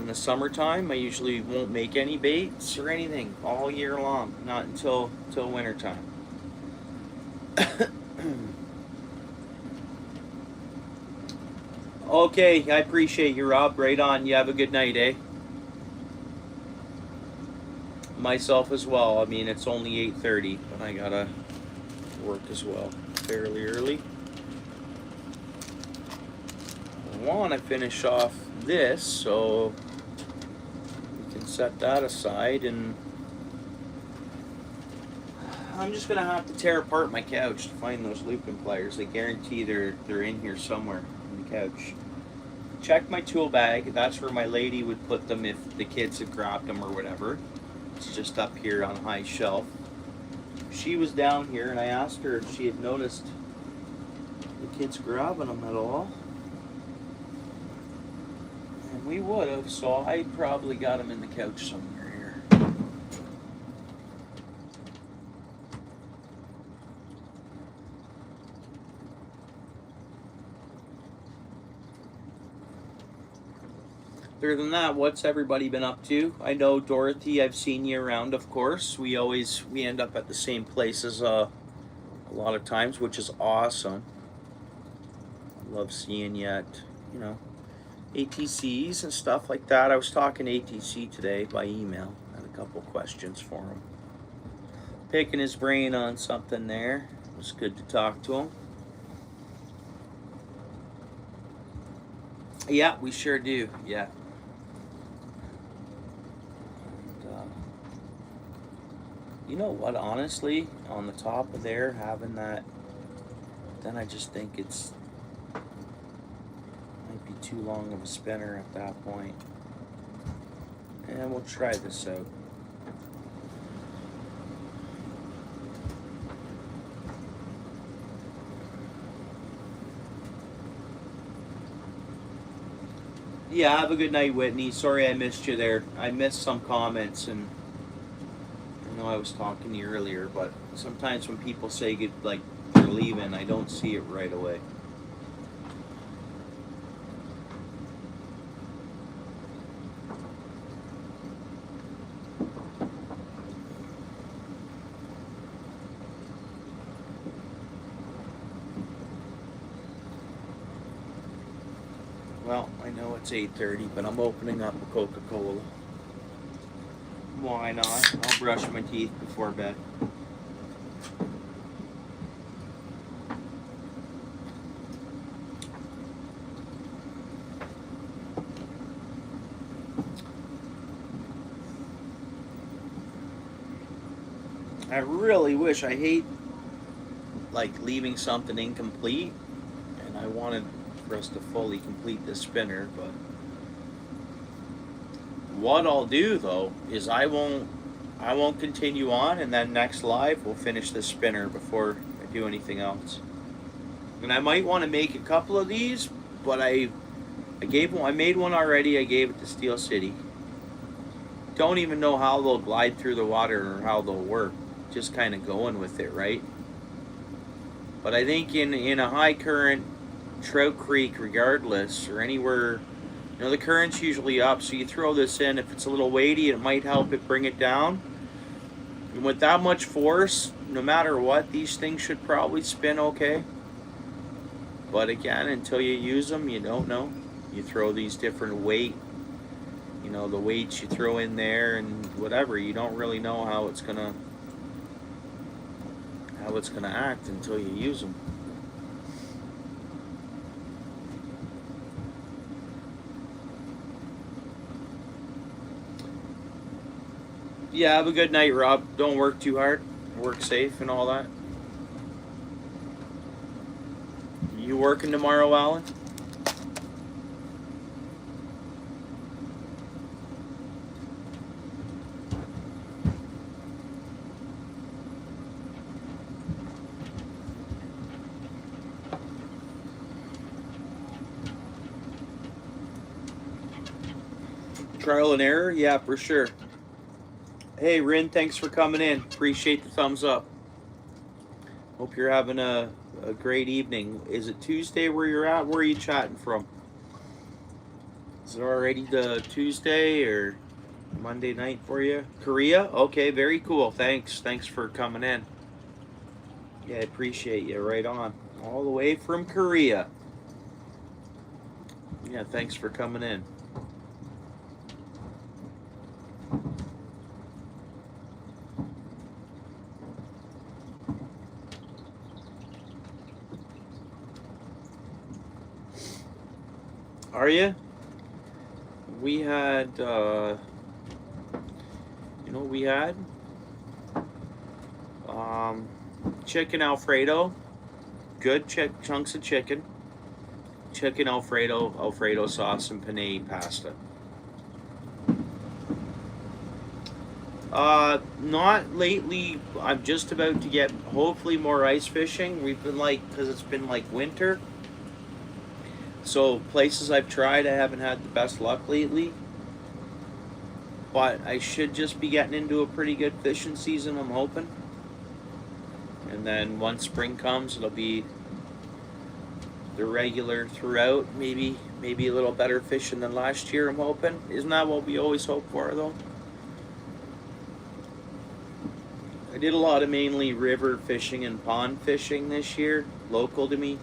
the summertime, I usually won't make any baits or anything all year long, not until wintertime. Okay, I appreciate you, Rob. Right on. You have a good night, eh? Myself as well. I mean, it's only 8:30, but I gotta work as well fairly early. I want to finish off this, so we can set that aside, and I'm just gonna have to tear apart my couch to find those looping pliers. I guarantee they're in here somewhere on the couch. Check my tool bag. That's where my lady would put them if the kids had grabbed them or whatever. It's just up here on a high shelf. She was down here, and I asked her if she had noticed the kids grabbing them at all. And we would have, so I probably got them in the couch somewhere here. Other than that, what's everybody been up to? I know Dorothy, I've seen you around, of course. We end up at the same places a lot of times, which is awesome. I love seeing you at, ATCs and stuff like that. I was talking to ATC today by email. I had a couple questions for him. Picking his brain on something there. It was good to talk to him. Yeah, we sure do. Yeah. You know what, honestly, on the top of there, having that, then I just think it's might be too long of a spinner at that point. And we'll try this out. Yeah, have a good night, Whitney. Sorry I missed you there. I missed some comments, and I know I was talking to you earlier, but sometimes when people say like they're leaving, I don't see it right away. Well, I know it's 8:30, but I'm opening up a Coca-Cola. Why not? I'll brush my teeth before bed. I really wish, I hate like leaving something incomplete, and I wanted for us to fully complete this spinner, but what I'll do though is I won't continue on, and then next live we'll finish this spinner before I do anything else. And I might want to make a couple of these, but I made one already. I gave it to Steel City. Don't even know how they'll glide through the water or how they'll work. Just kind of going with it, right? But I think in a high current trout creek, regardless, or anywhere, the current's usually up, so you throw this in. If it's a little weighty, it might help it bring it down. And with that much force, no matter what, these things should probably spin okay. But again, until you use them, you don't know. You throw these different weight, the weights you throw in there and whatever. You don't really know how it's gonna act until you use them. Yeah, have a good night, Rob. Don't work too hard. Work safe and all that. You working tomorrow, Alan? Trial and error? Yeah, for sure. Hey, Rin, thanks for coming in. Appreciate the thumbs up. Hope you're having a great evening. Is it Tuesday where you're at? Where are you chatting from? Is it already the Tuesday or Monday night for you? Korea? Okay, very cool. Thanks. Thanks for coming in. Yeah, I appreciate you. Right on. All the way from Korea. Yeah, thanks for coming in. Are you? We had, we had? Chicken Alfredo. Good chunks of chicken. Chicken Alfredo sauce, and penne pasta. Not lately. I'm just about to get, hopefully, more ice fishing. We've been because it's been winter. So places I've tried, I haven't had the best luck lately. But I should just be getting into a pretty good fishing season, I'm hoping. And then once spring comes, it'll be the regular throughout. Maybe a little better fishing than last year, I'm hoping. Isn't that what we always hope for, though? I did a lot of mainly river fishing and pond fishing this year, local to me.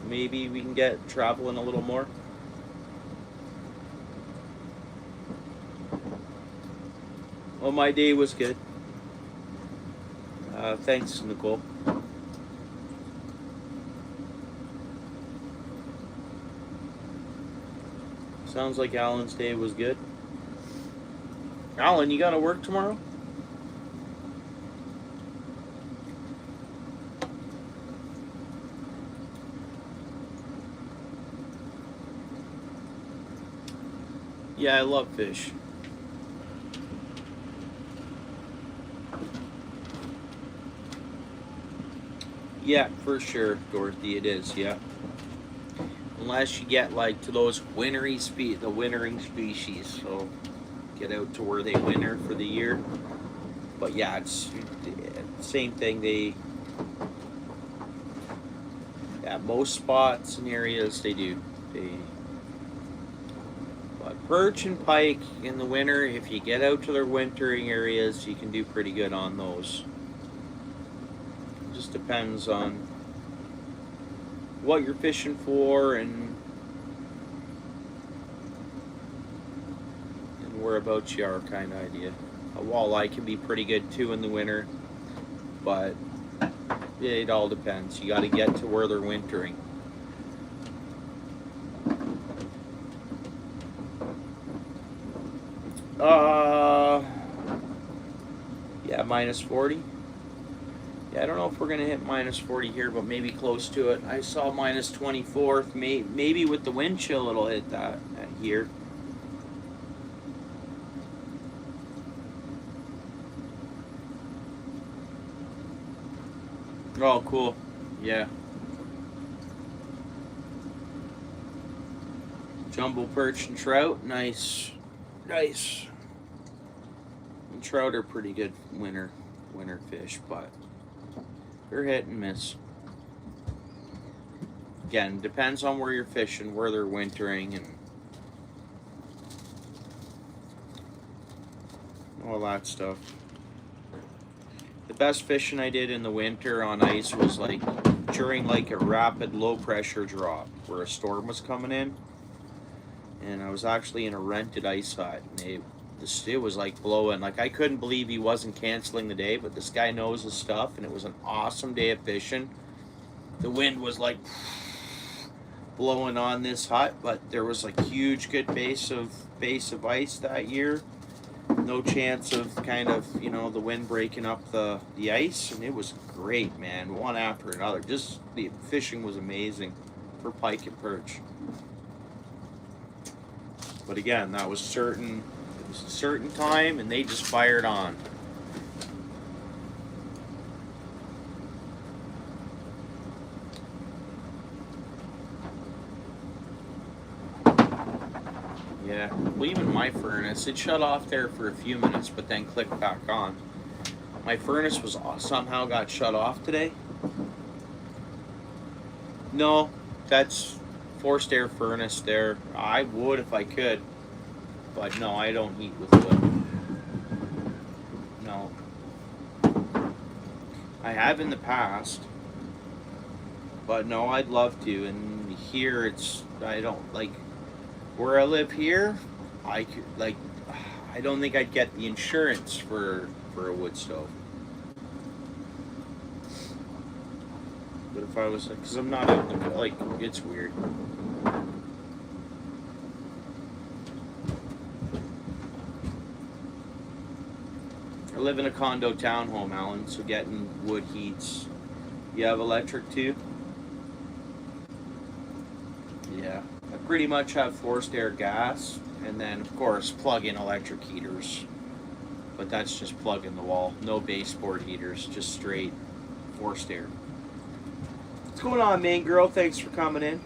Maybe we can get traveling a little more. Well, my day was good. Thanks, Nicole. Sounds like Alan's day was good. Alan, you gotta work tomorrow? Yeah, I love fish. Yeah, for sure, Dorothy, it is, yeah. Unless you get to those the wintering species, so get out to where they winter for the year. But yeah, it's same thing. Most spots and areas they do. But perch and pike in the winter, if you get out to their wintering areas, you can do pretty good on those. Just depends on what you're fishing for and whereabouts you are, kind of idea. A walleye can be pretty good too in the winter, but it all depends. You got to get to where they're wintering. Yeah, minus 40. Yeah, I don't know if we're gonna hit minus 40 here, but maybe close to it. I saw minus 24. Maybe with the wind chill, it'll hit that here. Oh, cool. Yeah. Jumbo perch and trout. Nice. Nice. And trout are pretty good winter fish, but they're hit and miss. Again, depends on where you're fishing, where they're wintering, and all that stuff. best fishing I did in the winter on ice was like during like a rapid low pressure drop where a storm was coming in, and I was actually in a rented ice hut, and it was like blowing. Like I couldn't believe he wasn't canceling the day, but this guy knows his stuff, and it was an awesome day of fishing. The wind was like blowing on this hut, but there was like huge good base of ice that year. No chance of kind of, you know, the wind breaking up the ice, and it was great, man. One after another. Just the fishing was amazing for pike and perch. But again, that was certain. It was a certain time, and they just fired on. Yeah, well, even my furnace, it shut off there for a few minutes, but then clicked back on. My furnace was somehow got shut off today. No, that's forced air furnace there. I would if I could, but no, I don't heat with wood. No. I have in the past, but no, I'd love to. And here I don't like, where I live here, I could, like, I don't think I'd get the insurance for a wood stove. But if I was, because I'm not out in the, like, it's weird. I live in a condo townhome, Alan, so getting wood heats. You have electric too? Yeah. I pretty much have forced air gas, and then of course plug-in electric heaters. But that's just plug in the wall. No baseboard heaters, just straight forced air. What's going on, main girl? Thanks for coming in.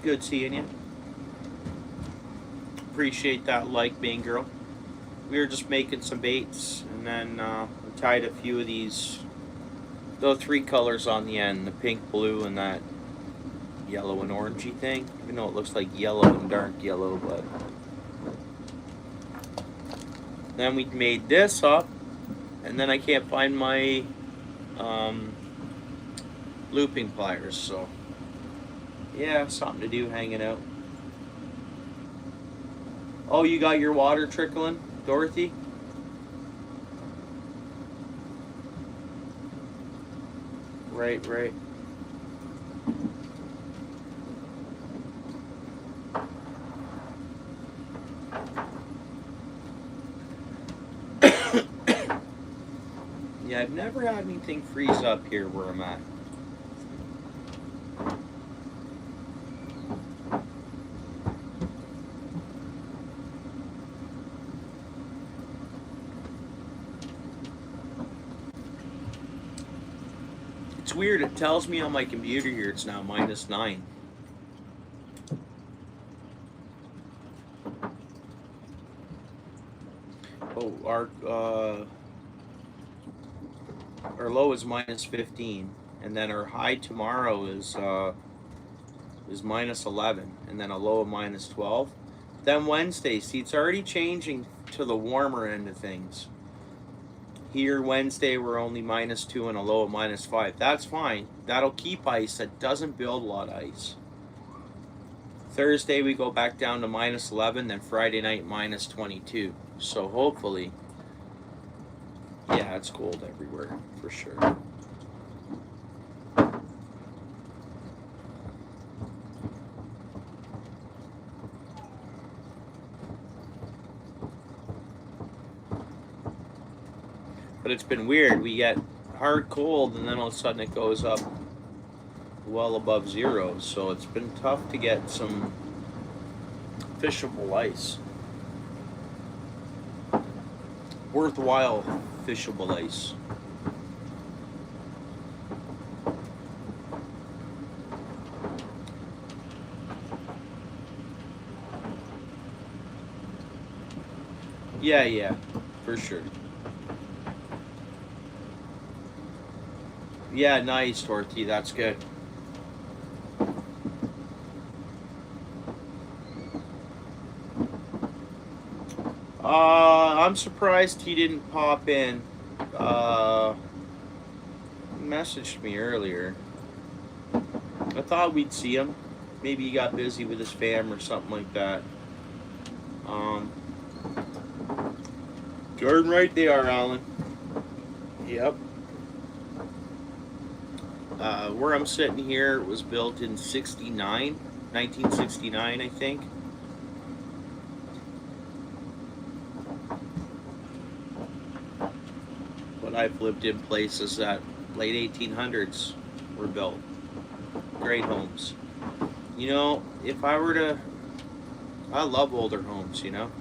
Good seeing you. Appreciate that like, main girl. We were just making some baits, and then we tied a few of these, the 3 colors on the end, the pink, blue, and that yellow and orangey thing. Even though it looks like yellow and dark yellow, but then we made this up, and then I can't find my looping pliers, so yeah, something to do hanging out. Oh, you got your water trickling, Dorothy? Right, right. Yeah, I've never had anything freeze up here where I'm at. It's weird, it tells me on my computer here it's now -9. Oh, our low is -15, and then our high tomorrow is -11, and then a low of -12. Then Wednesday, see, it's already changing to the warmer end of things. Here Wednesday we're only -2 and a low of -5. That's fine. That'll keep ice. That doesn't build a lot of ice. Thursday we go back down to -11, then Friday night -22. So hopefully, yeah, it's cold everywhere for sure. But it's been weird. We get hard cold, and then all of a sudden it goes up well above 0. So it's been tough to get some fishable ice. Worthwhile fishable ice. Yeah, for sure. Yeah, nice, Dorothy. That's good. I'm surprised he didn't pop in. messaged me earlier. I thought we'd see him. Maybe he got busy with his fam or something like that. Jordan, right they are, Alan. Yep. Where I'm sitting here was built in 1969, I think. But I've lived in places that late 1800s were built. Great homes. You know, if I were to, I love older homes, you know.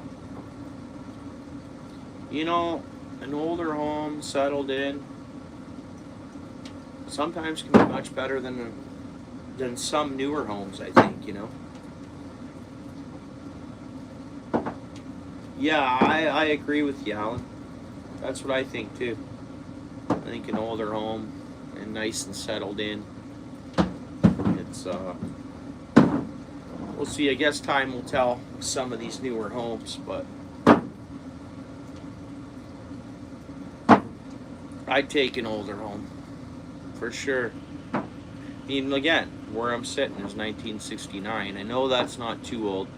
You know, an older home settled in sometimes can be much better than some newer homes, I think, you know. Yeah, I agree with you, Alan. That's what I think too. I think an older home and nice and settled in. It's we'll see. I guess time will tell some of these newer homes, but I'd take an older home for sure. I mean, again, where I'm sitting is 1969. I know that's not too old,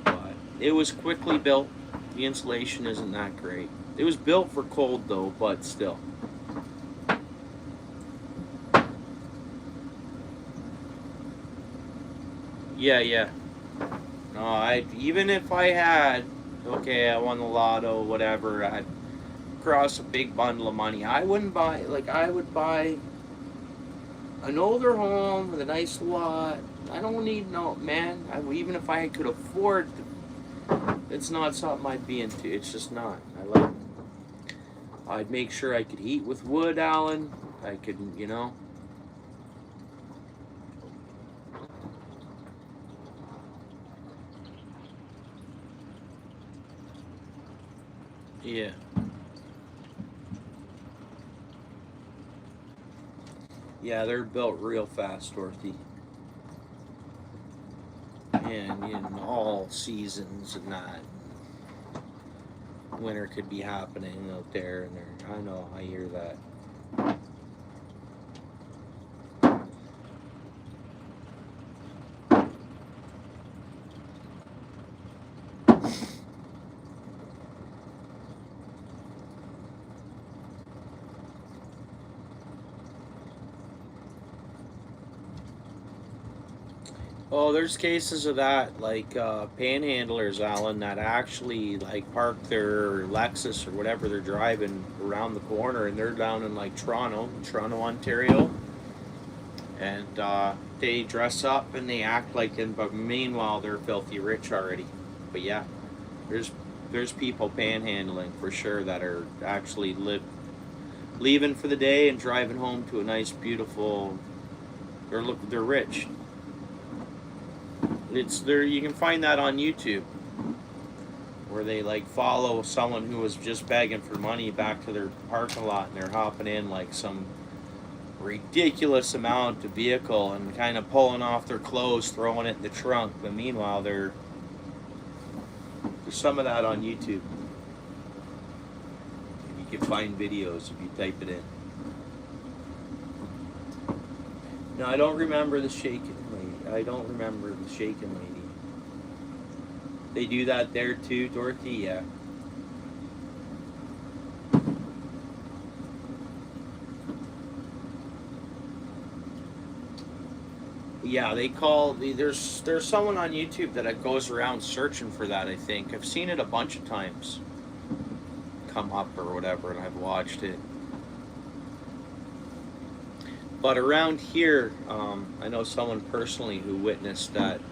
but it was quickly built. The insulation isn't that great. It was built for cold though, but still. Yeah. No, I even if I had, okay, I won the lotto, whatever, I'd cross a big bundle of money. I wouldn't buy, like, I would buy an older home with a nice lot. I don't need no, man, even if I could afford, it's not something I'd be into. It's just not. I'd make sure I could heat with wood, Alan. I could, you know. Yeah. Yeah, they're built real fast, Dorothy. And in all seasons and that. Winter could be happening out there, and I know, I hear that. Oh, there's cases of that, like panhandlers, Alan, that actually like park their Lexus or whatever they're driving around the corner, and they're down in like Toronto, Ontario, and they dress up and they act like, but meanwhile they're filthy rich already. But yeah, there's people panhandling for sure that are actually leaving for the day and driving home to a nice, beautiful. They're rich. It's there. You can find that on YouTube, where they like follow someone who was just begging for money back to their parking lot, and they're hopping in like some ridiculous amount of vehicle and kind of pulling off their clothes, throwing it in the trunk. But meanwhile, there's some of that on YouTube. You can find videos if you type it in. No, I don't remember the shaking lady. I don't remember the shaking lady. They do that there too, Dorothy? Yeah. Yeah, they call there's someone on YouTube that goes around searching for that, I think. I've seen it a bunch of times come up or whatever, and I've watched it. But around here, I know someone personally who witnessed that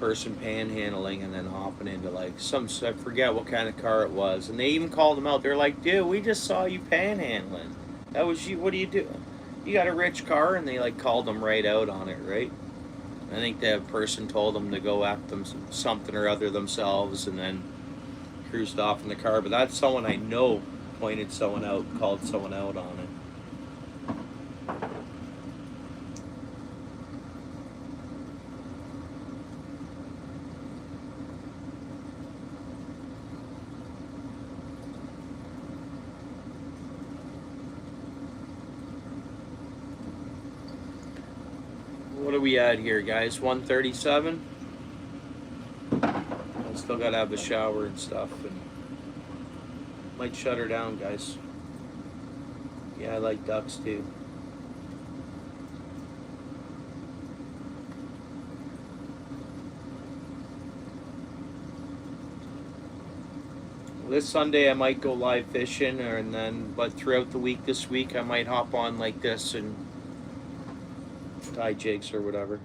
person panhandling and then hopping into like I forget what kind of car it was, and they even called them out. They're like, "Dude, we just saw you panhandling. That was you. What do you do? You got a rich car?" And they like called them right out on it, right? I think that person told them to go after them something or other themselves, and then cruised off in the car. But that's someone I know pointed someone out, called someone out on it. are we at here, guys? 1:37. I still gotta have a shower and stuff, and might shut her down, guys. Yeah, I like ducks too. This Sunday I might go live fishing, but throughout the week this week I might hop on like this and tie jigs or whatever.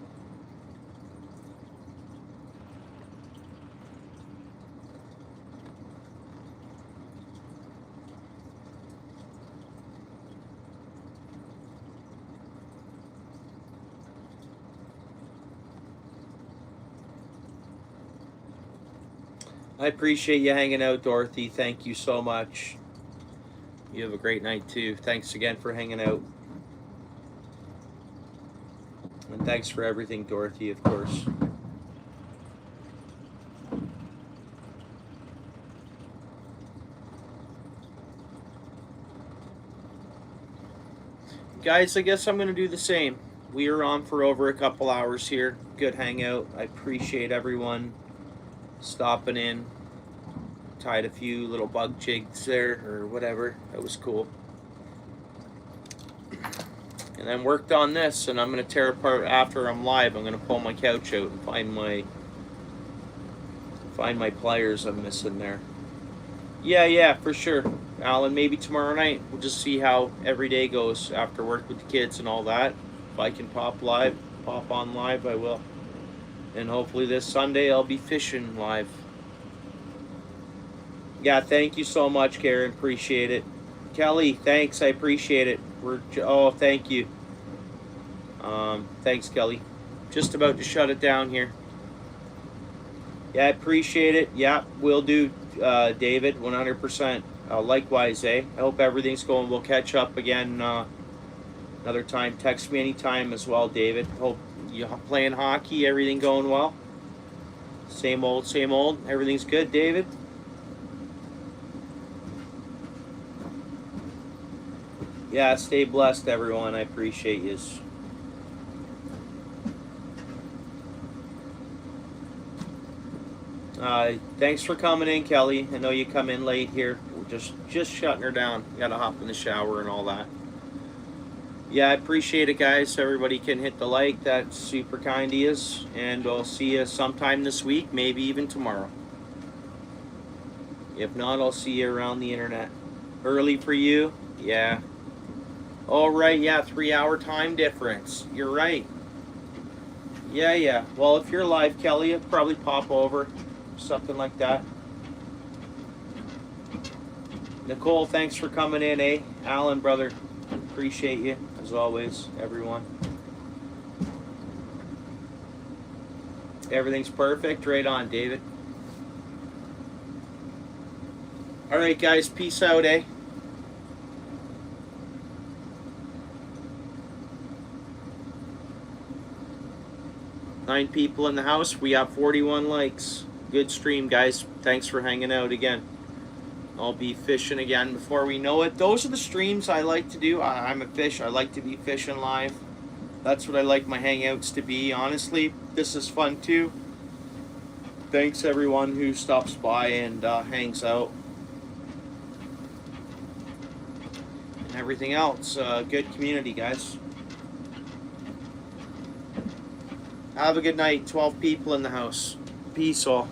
I appreciate you hanging out, Dorothy. Thank you so much. You have a great night too. Thanks again for hanging out. And thanks for everything, Dorothy, of course. Guys, I guess I'm going to do the same. We are on for over a couple hours here. Good hangout. I appreciate everyone stopping in. Tied a few little bug jigs there or whatever. That was cool. And then worked on this, and I'm going to tear apart after I'm live. I'm going to pull my couch out and find my pliers I'm missing there. Yeah, for sure. Alan, maybe tomorrow night. We'll just see how every day goes after work with the kids and all that. If I can pop on live, I will. And hopefully this Sunday I'll be fishing live. Yeah, thank you so much, Karen. Appreciate it. Kelly, thanks. I appreciate it. Thank you. Thanks, Kelly. Just about to shut it down here. Yeah, I appreciate it. Yeah, will do, David, 100%. Likewise, I hope everything's going. We'll catch up again another time. Text me anytime as well, David. Hope you're playing hockey. Everything going well? Same old, same old. Everything's good, David? Yeah, stay blessed, everyone. I appreciate you. Thanks for coming in, Kelly. I know you come in late here. We're just shutting her down. Gotta hop in the shower and all that. Yeah, I appreciate it, guys. Everybody can hit the like. That's super kind of you. And we'll see you sometime this week, maybe even tomorrow. If not, I'll see you around the internet. Early for you? Yeah. All right, yeah, 3-hour time difference. You're right. Yeah. Well, if you're live, Kelly, it'll probably pop over. Something like that. Nicole, thanks for coming in, eh? Alan, brother, appreciate you, as always, everyone. Everything's perfect. Right on, David. All right, guys, peace out, eh? Nine people in the house. We have 41 likes. Good stream, guys. Thanks for hanging out again. I'll be fishing again before we know it. Those are the streams I like to do. I'm a fish. I like to be fishing live. That's what I like my hangouts to be. Honestly, this is fun too. Thanks everyone who stops by and hangs out. And everything else. Good community, guys. Have a good night. 12 people in the house. Peace all.